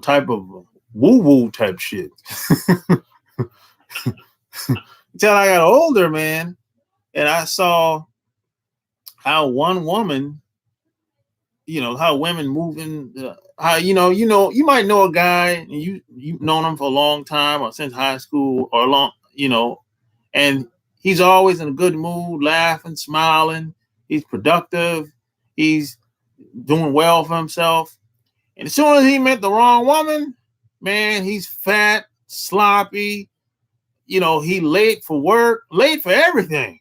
Speaker 1: type of woo-woo type shit. Until I got older, man, and I saw how one woman how women move in, how you might know a guy and you've known him for a long time or since high school or and he's always in a good mood, laughing, smiling. He's productive. He's doing well for himself. And as soon as he met the wrong woman, man, he's fat, sloppy. He late for work, late for everything.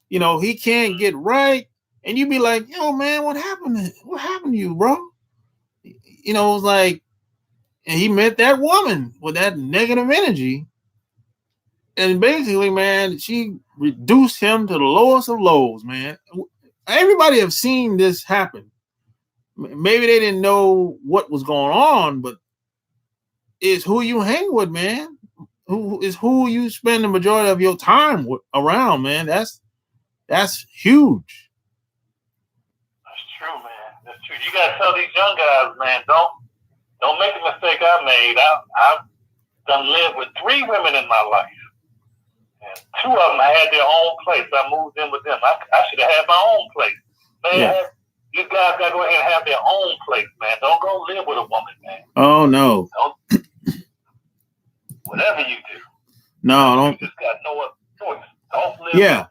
Speaker 1: He can't get right. And you be like, yo, man, what happened to you, bro? It was like, and he met that woman with that negative energy. And basically, man, she reduced him to the lowest of lows, man. Everybody have seen this happen. Maybe they didn't know what was going on, but it's who you hang with, man. Who you spend the majority of your time around, man. That's huge.
Speaker 3: That's true, man. That's true. You gotta tell these young guys, man, don't make the mistake I made. I've done lived with 3 women in my life. And 2 of them, I had their own place. I moved in with them. I should have had my own place. Man, you guys got to go ahead and have their own place, man. Don't go live with a woman, man.
Speaker 1: Oh, no.
Speaker 3: Whatever you do.
Speaker 1: No, don't.
Speaker 3: You just got no other choice. Don't live with a woman.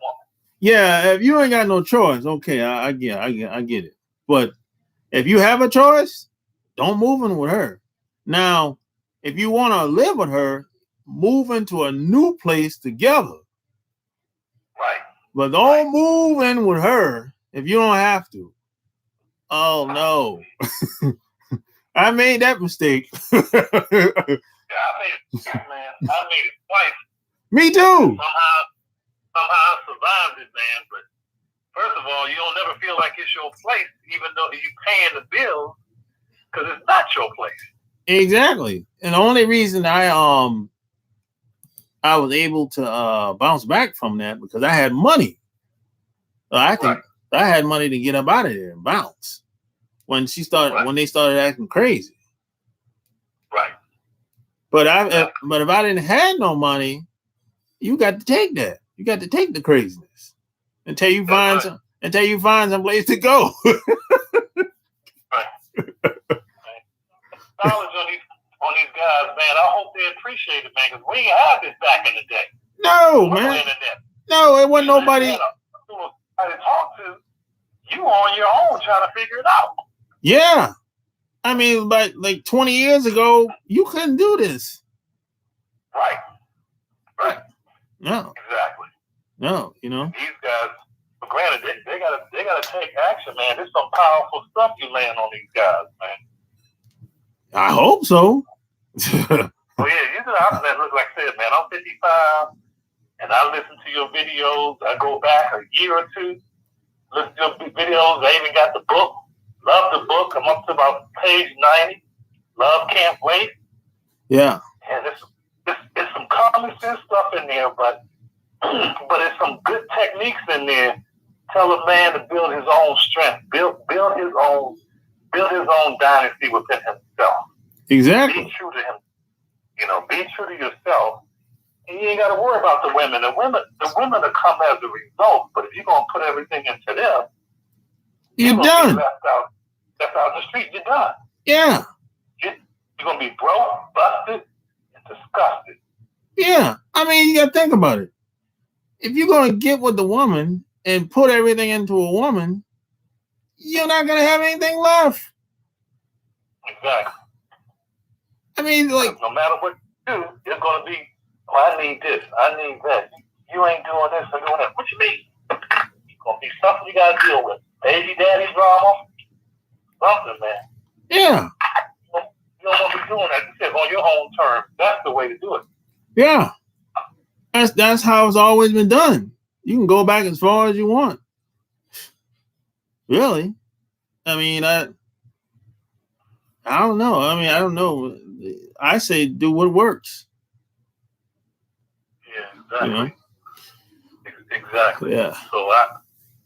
Speaker 1: Yeah, if you ain't got no choice, okay, I get it. But if you have a choice, don't move in with her. Now, if you want to live with her, move into a new place together.
Speaker 3: Right.
Speaker 1: But don't move in with her if you don't have to. Oh, no. I made that mistake.
Speaker 3: Yeah, I made it, man. I made it twice.
Speaker 1: Me too.
Speaker 3: Somehow I survived it, man. But first of all, you don't never feel like it's your place, even though you're paying the bills, because it's not your place.
Speaker 1: Exactly. And the only reason I was able to bounce back from that because I had money. I had money to get up out of there and bounce when they started acting crazy.
Speaker 3: Right.
Speaker 1: But if I didn't have no money, you got to take that. You got to take the craziness until you find some place to go.
Speaker 3: Right. Knowledge on these guys, man. I hope they appreciate it, man, because we ain't had this back in the day.
Speaker 1: No, man. No, it wasn't nobody.
Speaker 3: I didn't talk to you on your own trying to figure it out.
Speaker 1: Yeah. I mean, like 20 years ago, you couldn't do this.
Speaker 3: Right.
Speaker 1: No.
Speaker 3: Exactly.
Speaker 1: No,
Speaker 3: These guys, for granted, they gotta take action, man. There's some powerful stuff you laying on these guys, man.
Speaker 1: I hope so.
Speaker 3: Oh yeah, you know, like I said, man, I'm 55, and I listen to your videos. I go back a year or 2, listen to your videos. I even got the book. Love the book. I'm up to about page 90. Love Can't Wait.
Speaker 1: Yeah.
Speaker 3: And it's some common sense stuff in there, but it's some good techniques in there. Tell a man to build his own strength, build his own dynasty within himself.
Speaker 1: Exactly.
Speaker 3: Be true to him. Be true to yourself. And you ain't got to worry about the women. The women will come as a result. But if you're gonna put everything into them,
Speaker 1: you're done.
Speaker 3: Left out in the street. You're done.
Speaker 1: Yeah.
Speaker 3: You're gonna be broke, busted, and disgusted.
Speaker 1: Yeah. I mean, you got to think about it. If you're gonna get with the woman and put everything into a woman, you're not gonna have anything left.
Speaker 3: Exactly.
Speaker 1: I mean, like,
Speaker 3: no matter what you do, it's gonna be, I need this, I need that. You ain't doing this and doing that. What you mean? It's gonna be something you gotta deal with. Baby daddy drama, something, man.
Speaker 1: Yeah.
Speaker 3: You don't want to be doing that. You said on your own terms. That's the way to do it.
Speaker 1: Yeah. That's how it's always been done. You can go back as far as you want. Really? I mean, I don't know. I mean, I don't know. I say do what works.
Speaker 3: Yeah, exactly. Exactly.
Speaker 1: Yeah.
Speaker 3: So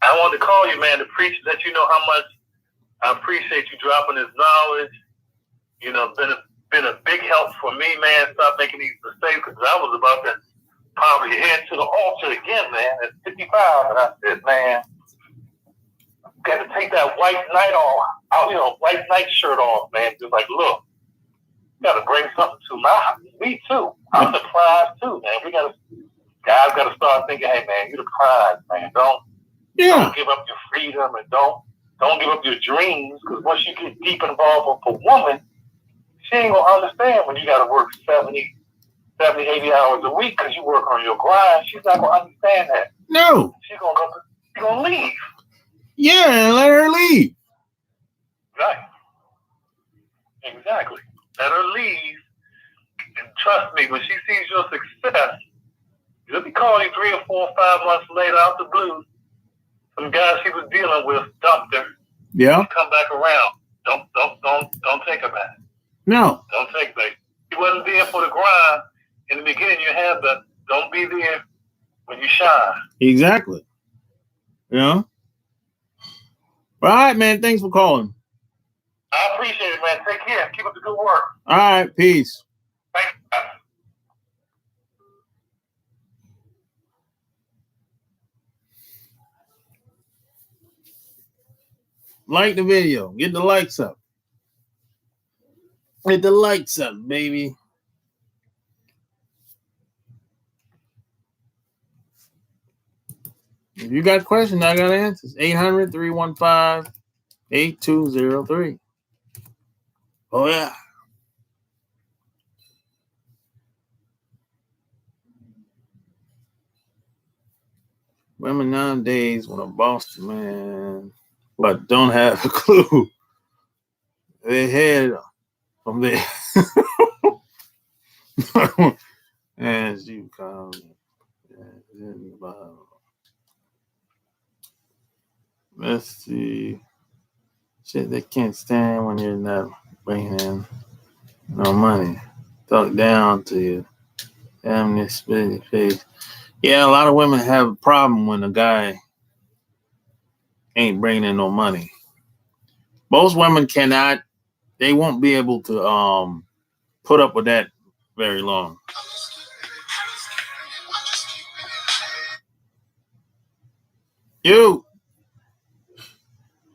Speaker 3: I wanted to call you, man, to let you know how much I appreciate you dropping this knowledge. Been a big help for me, man. Stop making these mistakes, because I was about to probably head to the altar again, man, at 55, and I said, man, got to take that white white night shirt off, man. Just like, look, you got to bring something to my house. Me too. I'm the prize too, man. Guys got to start thinking, hey, man, you're the prize, man. Don't give up your freedom and don't give up your dreams, because once you get deep involved with a woman, she ain't going to understand when you got to work 70, 80 hours a week because you work on your grind. She's not going to understand that.
Speaker 1: No.
Speaker 3: She's going to leave.
Speaker 1: Yeah, let her leave.
Speaker 3: Right. Exactly. Let her leave. And trust me, when she sees your success, she'll be calling you 3 or 4 or 5 months later out the blue. Some guys she was dealing with dumped her.
Speaker 1: Yeah.
Speaker 3: Come back around. Don't take her back.
Speaker 1: No.
Speaker 3: Don't take her back. She wasn't there for the grind. In the beginning, you had the don't be there when you shine.
Speaker 1: Exactly. Yeah. All right, man. Thanks for calling.
Speaker 3: I appreciate it, man. Take care. Keep up the good work.
Speaker 1: All right. Peace.
Speaker 3: Thanks.
Speaker 1: Like the video. Get the likes up. Get the likes up, baby. If you got questions, I got answers. 800-315-8203. Oh, yeah. Women nowadays want to boss the man, but don't have a clue. They head from there. As you come. Let's see. Shit they can't stand when you're not bringing in no money. Talk down to you. Damn this spit in your face. Yeah, a lot of women have a problem when a guy ain't bringing in no money. Most women cannot. They won't be able to put up with that very long. You.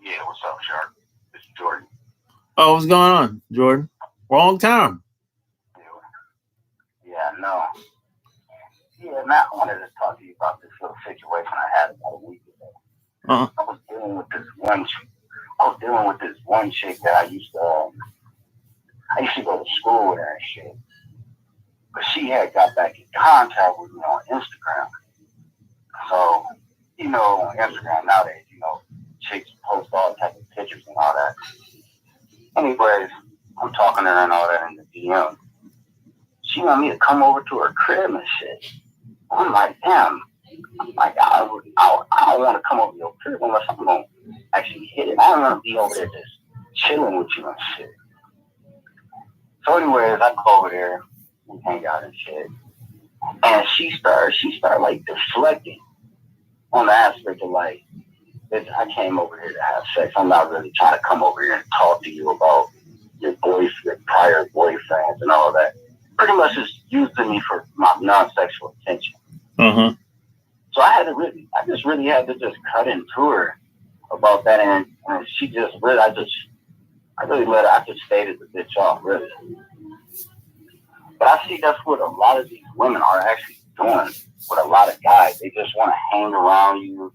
Speaker 4: Yeah, what's up, Shark? It's Jordan.
Speaker 1: Oh, what's going on, Jordan? Wrong time.
Speaker 4: Yeah, no. Yeah, man, I wanted to talk to you about this little situation I had about a week ago.
Speaker 1: Uh-huh.
Speaker 4: I was dealing with this one chick that I used to go to school with her and shit. But she had got back in contact with me on Instagram. So, on Instagram nowadays, chicks post all types of pictures and all that. Anyways, I'm talking to her and all that in the DM. She want me to come over to her crib and shit. I'm like, damn. I don't want to come over to your crib unless I'm going to actually hit it. I don't want to be over there just chilling with you and shit. So anyways, I go over there, we hang out and shit. And she started like deflecting on the aspect of like, I came over here to have sex. I'm not really trying to come over here and talk to you about your prior boyfriends and all that. Pretty much just using me for my non-sexual attention.
Speaker 1: Uh-huh.
Speaker 4: So I just really had to just cut into her about that, and she just really, I just stated the bitch off, really. But I see that's what a lot of these women are actually doing with a lot of guys. They just want to hang around you.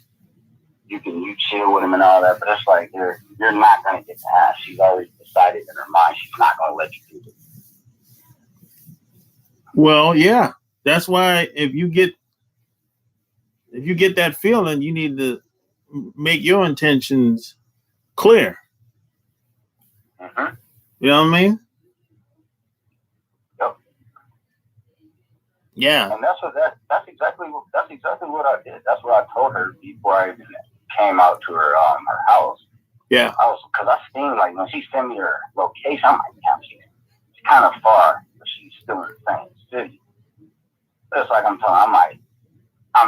Speaker 4: You chill with them and all that, but it's like you're not gonna get the ass. She's already decided in her mind she's not gonna let you do it.
Speaker 1: Well, yeah, that's why if you get that feeling, you need to make your intentions clear.
Speaker 4: Mm-hmm.
Speaker 1: You know what I mean?
Speaker 4: Yep.
Speaker 1: Yeah.
Speaker 4: And that's exactly what I did. That's what I told her before I even came out to her house.
Speaker 1: Yeah.
Speaker 4: Because I seen, like, when she sent me her location, I'm like, damn, she's kind of far, but she's still in the same city. But it's like I'm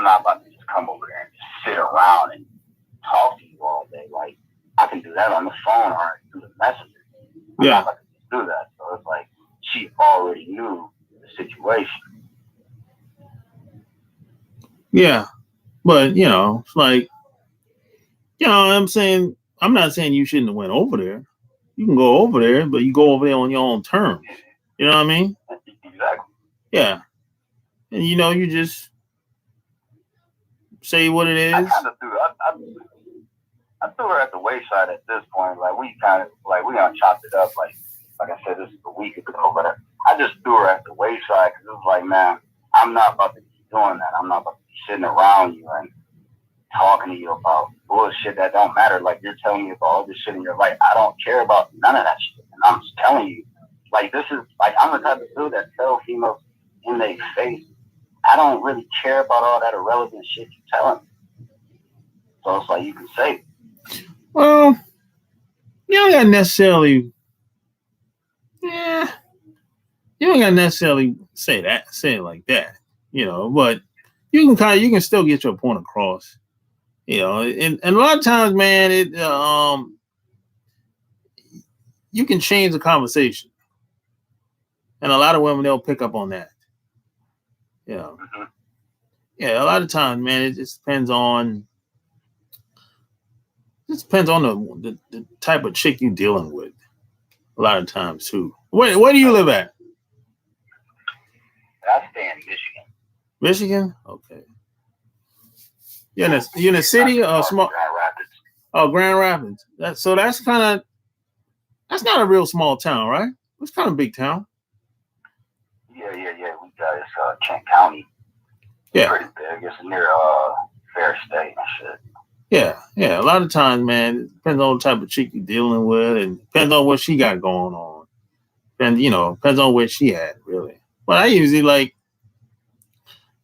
Speaker 4: not about to just come over there and just sit around and talk to you all day. Like, I can do that on the phone or through the messenger. I'm not about to do that. So it's like she already knew the situation.
Speaker 1: Yeah. But, it's like You know what I'm saying? I'm not saying you shouldn't have went over there. You can go over there, but you go over there on your own terms. You know what I mean?
Speaker 4: Exactly.
Speaker 1: Yeah. And you know, you just say what it is.
Speaker 4: I kind of threw. I threw her at the wayside at this point. Like we kind of like we chopped it up. Like I said, this is a week ago, but I just threw her at the wayside because it was like, man, I'm not about to be doing that. I'm not about to be sitting around you and talking to you about bullshit that don't matter. Like you're telling me about all this shit in your life. I don't care about none of that shit. And I'm just telling you, like this is like I'm the type of dude that tell females in their face, I don't really care about all that irrelevant shit you telling me. So it's like you can say,
Speaker 1: well, you don't got necessarily, yeah, you don't got necessarily say it like that, you know. But you can still get your point across, you know. And a lot of times, man, you can change the conversation, and a lot of women they'll pick up on that, you know.
Speaker 4: mm-hmm.
Speaker 1: Yeah, a lot of times, man, it just depends on. It depends on the type of chick you're dealing with. A lot of times too. Where do you live at?
Speaker 4: I stay in Michigan.
Speaker 1: Michigan? Okay. You in a city or small?
Speaker 4: Grand Rapids.
Speaker 1: Oh, Grand Rapids. That's not a real small town, right? It's kind of a big town.
Speaker 4: Yeah. We got it's Kent County.
Speaker 1: Yeah.
Speaker 4: Pretty big. It's near Fair State and shit.
Speaker 1: Yeah. A lot of times, man, it depends on the type of chick you're dealing with, and depends on what she got going on, and depends on where she at, really. But I usually like,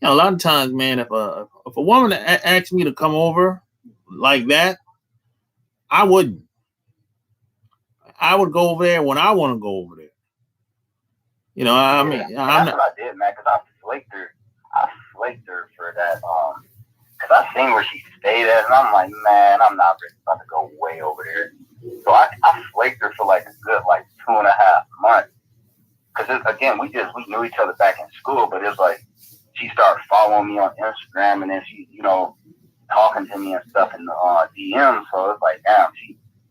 Speaker 1: a lot of times, man, if a woman asks me to come over like that, I wouldn't. I would go over there when I want to go over there. You know, I mean,
Speaker 4: that's what I did, man, because I flaked her for that. Because I seen where she stayed at, and I'm like, man, I'm not really about to go way over there. So I flaked her for like a good 2.5 months. Because again, we knew each other back in school, but it's like she started following me on Instagram, and then she, talking to me and stuff in the DM. So it's like, damn,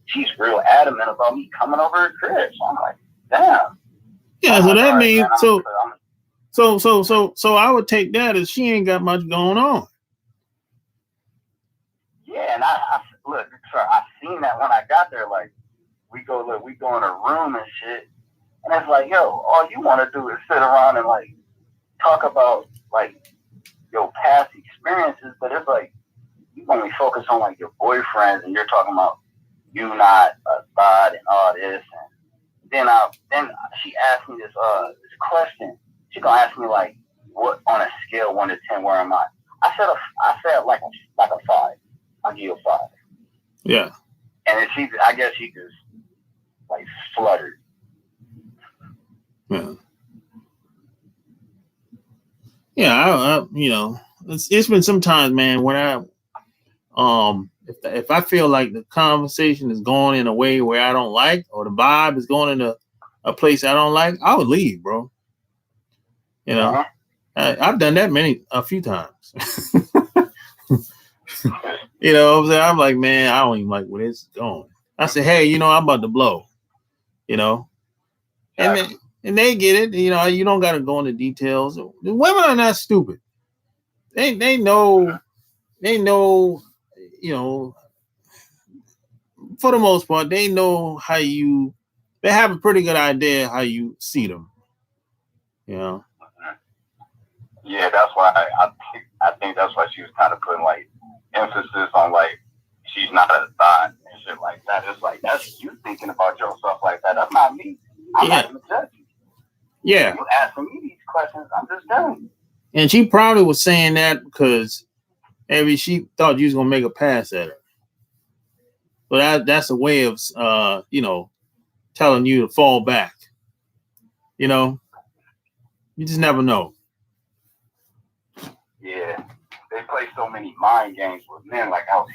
Speaker 4: she's real adamant about me coming over her crib. So I'm like, damn.
Speaker 1: Yeah, so that means so I would take that as she ain't got much going on.
Speaker 4: Yeah, and I look, sir, I seen that when I got there. Like, we go in a room and shit, and it's like, yo, all you want to do is sit around and talk about your past experiences, but it's like you only focus on your boyfriends, and you're talking about you not a thought and all this, and then she asked me this question. She gonna ask me what on a scale 1 to 10, where am I? I said like a 5. I'll give you a 5.
Speaker 1: Yeah.
Speaker 4: And I guess she just fluttered.
Speaker 1: Yeah. Yeah, it's been some times, man, when if I feel like the conversation is going in a way where I don't like, or the vibe is going in a place I don't like, I would leave, bro. I've done that a few times. I'm like, man, I don't even like where this is going. I said, hey, I'm about to blow, and they get it. You don't got to go into details. The women are not stupid. They know, for the most part, they know they have a pretty good idea how you see them.
Speaker 4: Yeah, that's why I think that's why she was kind of putting emphasis on she's not a thought and shit like that. It's like that's you thinking about yourself like that. That's not me. I'm not gonna judge you.
Speaker 1: Yeah.
Speaker 4: You asking me these questions, I'm just telling you.
Speaker 1: And she probably was saying that because maybe she thought you was gonna make a pass at her. But that's a way of telling you to fall back. You just never know.
Speaker 4: Yeah, they play so many mind games with men. Like I was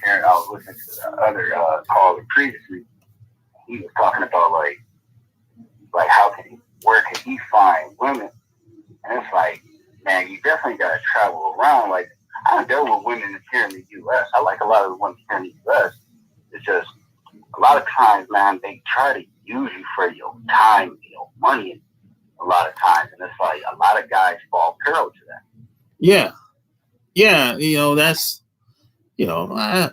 Speaker 4: listening to the other caller previously. He was talking about where can he find women? And it's like, man, you definitely gotta travel around. I dealt with women here in the U.S. I like a lot of the women here in the U.S. It's just a lot of times, man, they try to use you for your time, your money. A lot of times, and it's like a lot of guys fall prey to that.
Speaker 1: Yeah, that's I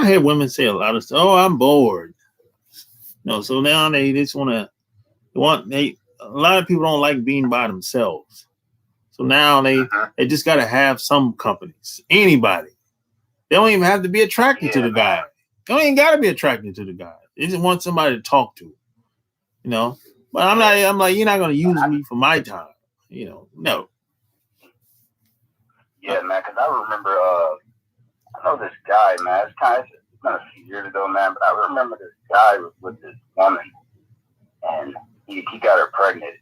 Speaker 1: hear women say a lot of stuff. Oh, I'm bored. So now they just a lot of people don't like being by themselves. So now they just got to have some companies. Anybody. They don't even have to be attracted to the guy. They don't even got to be attracted to the guy. They just want somebody to talk to. But I'm like, you're not going to use me for my time. No.
Speaker 4: Yeah, man, because I remember, I know this guy, man. It's been a few years ago, man, but I remember this guy was with this woman, and he got her pregnant,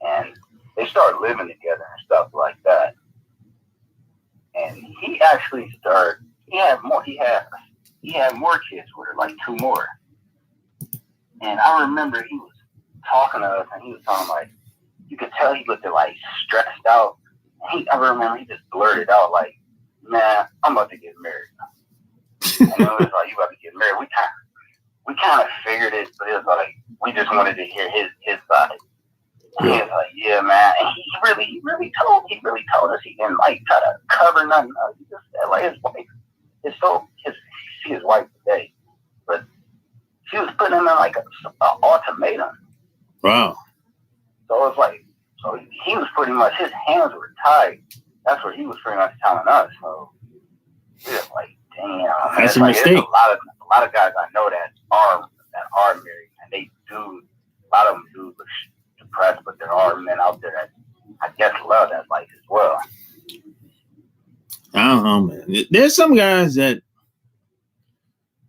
Speaker 4: and they started living together and stuff like that. And he actually he had more kids with her, like 2 more. And I remember he was talking to us, and he was talking like, you could tell he looked like stressed out. And I remember he just blurted out like, "Man, I'm about to get married." And it was like, "You about to get married?" We kind of figured it, but it was like we just wanted to hear his side. And he was like, "Yeah, man." And he really told us he didn't like try to cover nothing. He just said like his wife. His wife today, but she was putting him in like an ultimatum.
Speaker 1: Wow.
Speaker 4: So it's like, he was pretty much, his hands were tied. That's what he was pretty much telling us. So we was like, damn.
Speaker 1: That's a mistake.
Speaker 4: A lot of guys I know that are married, and a lot of them do look depressed, but there are men out there that I guess love that life as well.
Speaker 1: I don't know, man. There's some guys that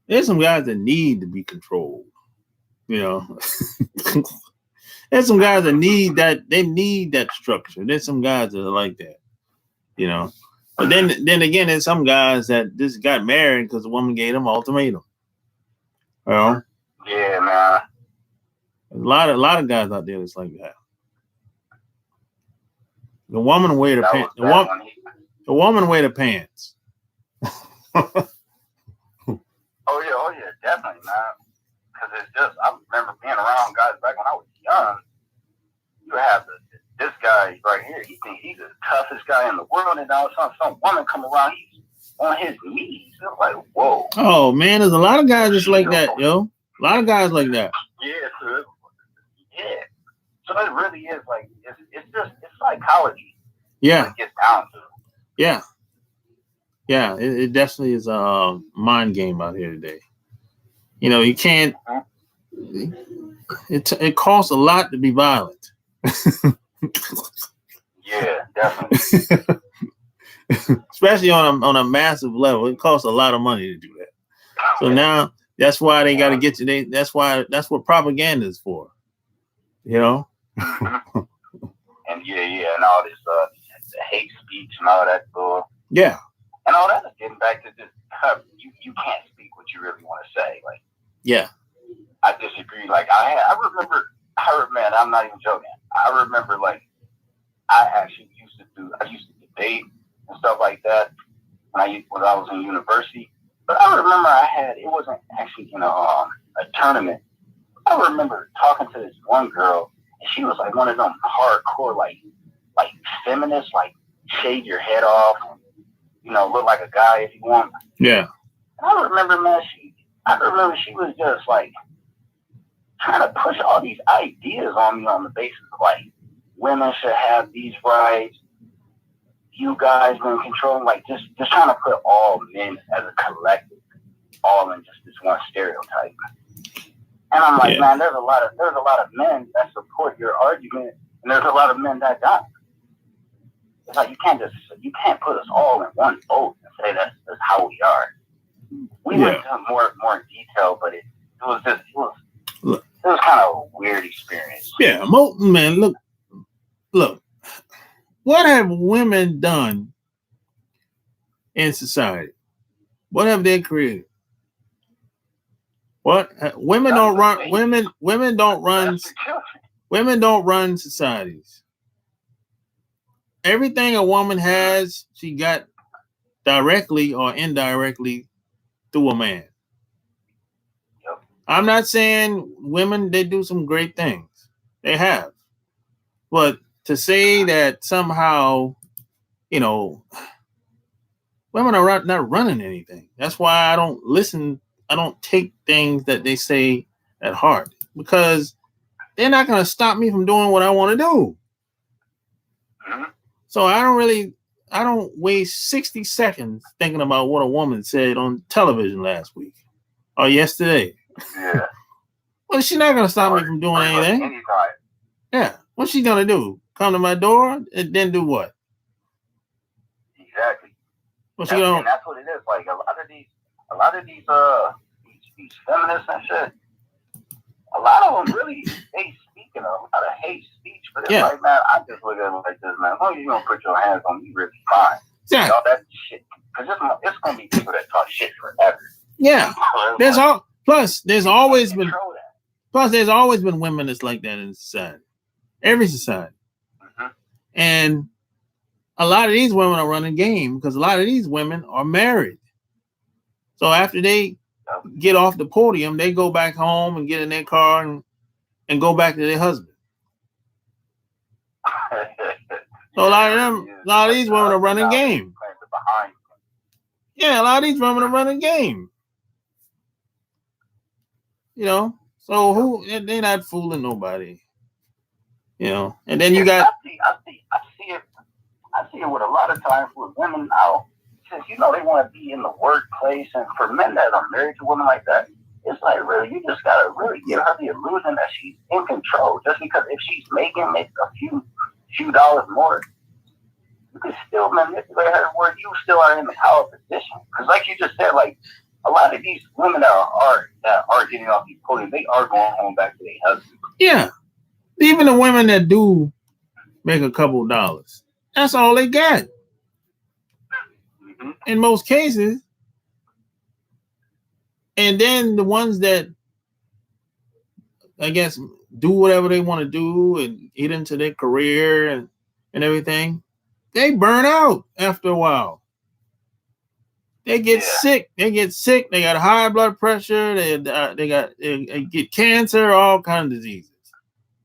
Speaker 1: need to be controlled. There's some guys that need that structure. There's some guys that are like that. But then again, there's some guys that just got married because the woman gave them an ultimatum.
Speaker 4: Yeah, man.
Speaker 1: A lot of guys out there that's like that. The woman wear the pants. The woman wear the pants.
Speaker 4: Oh yeah, definitely, man. Because it's just, I remember being around guys back when I was young. You have this guy right here. He thinks he's the toughest guy in the world, and now some woman come around, he's on his knees. It's like, whoa.
Speaker 1: Oh man, there's a lot of guys just like that, yo. A lot of guys like that.
Speaker 4: Yeah, so it really is like it's psychology.
Speaker 1: Yeah.
Speaker 4: It gets down to.
Speaker 1: Yeah, it definitely is a mind game out here today. You can't. It costs a lot to be violent.
Speaker 4: Yeah, definitely.
Speaker 1: Especially on a massive level, it costs a lot of money to do that. So now that's why they got to get you. That's what propaganda is for.
Speaker 4: And and all this the hate speech and all that stuff.
Speaker 1: Yeah.
Speaker 4: And all that is getting back to just you can't speak what you really want to say. Like,
Speaker 1: yeah,
Speaker 4: I disagree. Like I remember, man, I'm not even joking. I remember like I used to debate and stuff like that when I was in university. But I remember it wasn't actually a tournament. I remember talking to this one girl, and she was like one of them hardcore like feminists, like shave your head off, and, look like a guy if you want.
Speaker 1: Yeah.
Speaker 4: And I remember, man, she was just like trying to push all these ideas on me on the basis of like women should have these rights. You guys been controlling, like just trying to put all men as a collective, all in just this one stereotype. And I'm like, man, there's a lot of men that support your argument, and there's a lot of men that don't. It's like you can't put us all in one boat and say that's how we are. We went into more in detail, but it was kind of a weird experience.
Speaker 1: Yeah, man, look. What have women done in society? What have they created? What women don't run? Women don't run societies. Everything a woman has, she got directly or indirectly through a man. I'm not saying women, they do some great things. They have. But to say that somehow, women are not running anything. That's why I don't listen. I don't take things that they say at heart because they're not going to stop me from doing what I want to do.
Speaker 4: Mm-hmm.
Speaker 1: So I don't waste 60 seconds thinking about what a woman said on television last week or yesterday.
Speaker 4: Yeah.
Speaker 1: Well, she's not going to stop me from doing anything.
Speaker 4: Anytime.
Speaker 1: Yeah. What's she going to do? Come to my door and then do what?
Speaker 4: Exactly.
Speaker 1: What's
Speaker 4: and that's what it is. Like a lot of these feminists and shit, a lot of them really, they speak in a lot of hate speech, but it's like, man, I just look at it like this, man. As long as you don't put your hands on me, really fine.
Speaker 1: Yeah.
Speaker 4: All that shit. Because it's going to be people that talk shit forever.
Speaker 1: Yeah. There's always been women that's like that in society. Every society.
Speaker 4: Mm-hmm.
Speaker 1: And a lot of these women are running game because a lot of these women are married. So after they get off the podium, they go back home and get in their car and go back to their husband. So a lot of these women are running game. Yeah, a lot of these women are running game. So they're not fooling nobody. And then you got.
Speaker 4: I see it with a lot of times with women now. Since they want to be in the workplace, and for men that are married to women like that, it's like really you just gotta really give her the illusion that she's in control. Just because if she's making a few dollars more, you can still manipulate her where you still are in the power position. Because like you just said, like a lot of these women that are getting off these podiums, they are going home back to their husbands.
Speaker 1: Yeah, even the women that do make a couple dollars, that's all they got.
Speaker 4: Mm-hmm.
Speaker 1: In most cases. And then the ones that, I guess, do whatever they want to do and get into their career and everything, they burn out after a while. They get sick. They got high blood pressure. They get cancer, all kinds of diseases.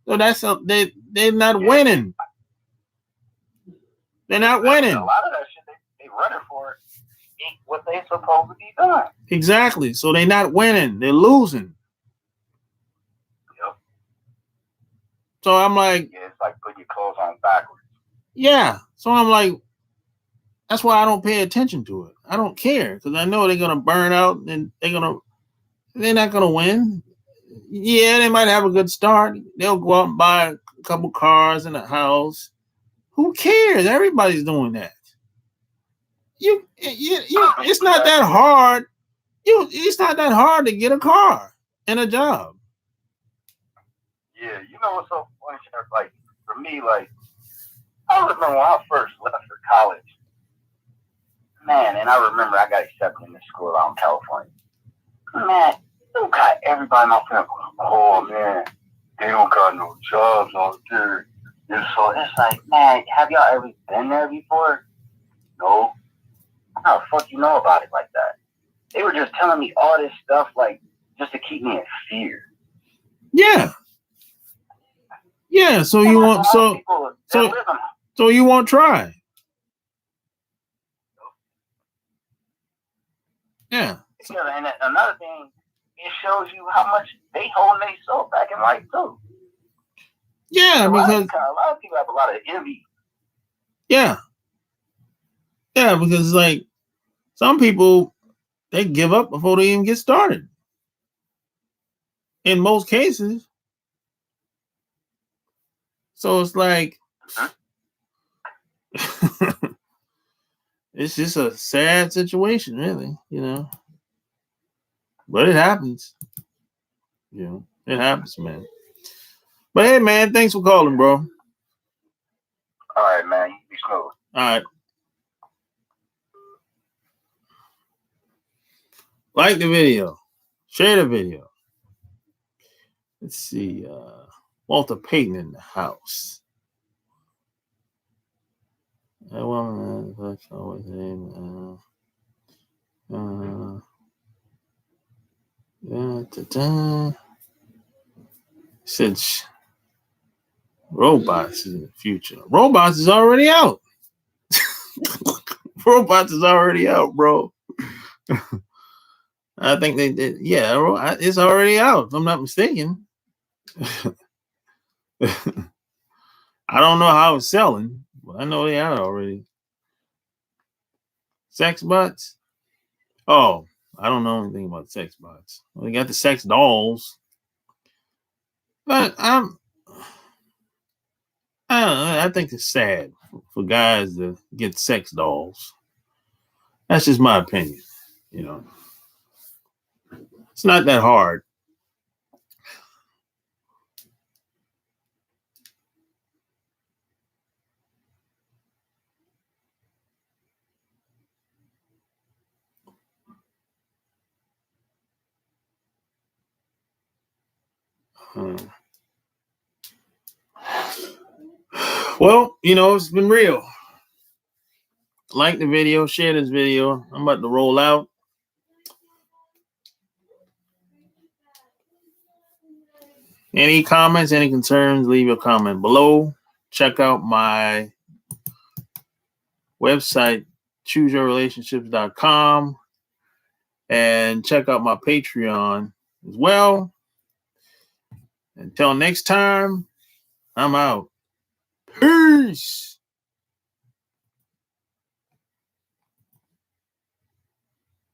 Speaker 1: So they're not winning. They're not winning.
Speaker 4: A lot of that shit they running for ain't what they supposed to be doing.
Speaker 1: Exactly. So they're not winning. They're losing.
Speaker 4: Yep.
Speaker 1: So I'm like,
Speaker 4: it's like putting your clothes on backwards.
Speaker 1: Yeah. So I'm like, that's why I don't pay attention to it. I don't care because I know they're gonna burn out and they're not gonna win. Yeah, they might have a good start. They'll go out and buy a couple cars and a house. Who cares? Everybody's doing that. It's not that hard. It's not that hard to get a car and a job.
Speaker 4: Yeah, what's so funny? Like for me, like I remember when I first left for college. Man, and I remember I got accepted in the school out in California. Man, you got everybody in my family. Oh man, they don't got no jobs out there. And so it's like, man, have y'all ever been there before? No. How the fuck you know about it like that? They were just telling me all this stuff, like just to keep me in fear.
Speaker 1: Yeah. Yeah. So you won't. So you won't try. Yeah.
Speaker 4: And another thing, it shows you how much they hold themselves back in life too.
Speaker 1: Yeah, because
Speaker 4: a lot of people have a lot of envy.
Speaker 1: Yeah. Yeah, because like some people, they give up before they even get started. In most cases. So it's like it's just a sad situation, really, But it happens. It happens, man. But hey, man, thanks for calling, bro.
Speaker 4: All right, man. You be smooth.
Speaker 1: All right. Like the video. Share the video. Let's see. Walter Payton in the house. That woman that's always yeah, Said robots is in the future. Robots is already out. Robots is already out, bro. I think it's already out, if I'm not mistaken. I don't know how it's selling, but I know they out already. Sex bots? Oh, I don't know anything about sex bots. Well, they got the sex dolls. But I don't know. I think it's sad for guys to get sex dolls. That's just my opinion. You know, it's not that hard. Well, it's been real. Like the video, share this video. I'm about to roll out. Any comments, any concerns, leave your comment below. Check out my website, chooseyourrelationships.com, and check out my Patreon as well. Until next time, I'm out. Peace.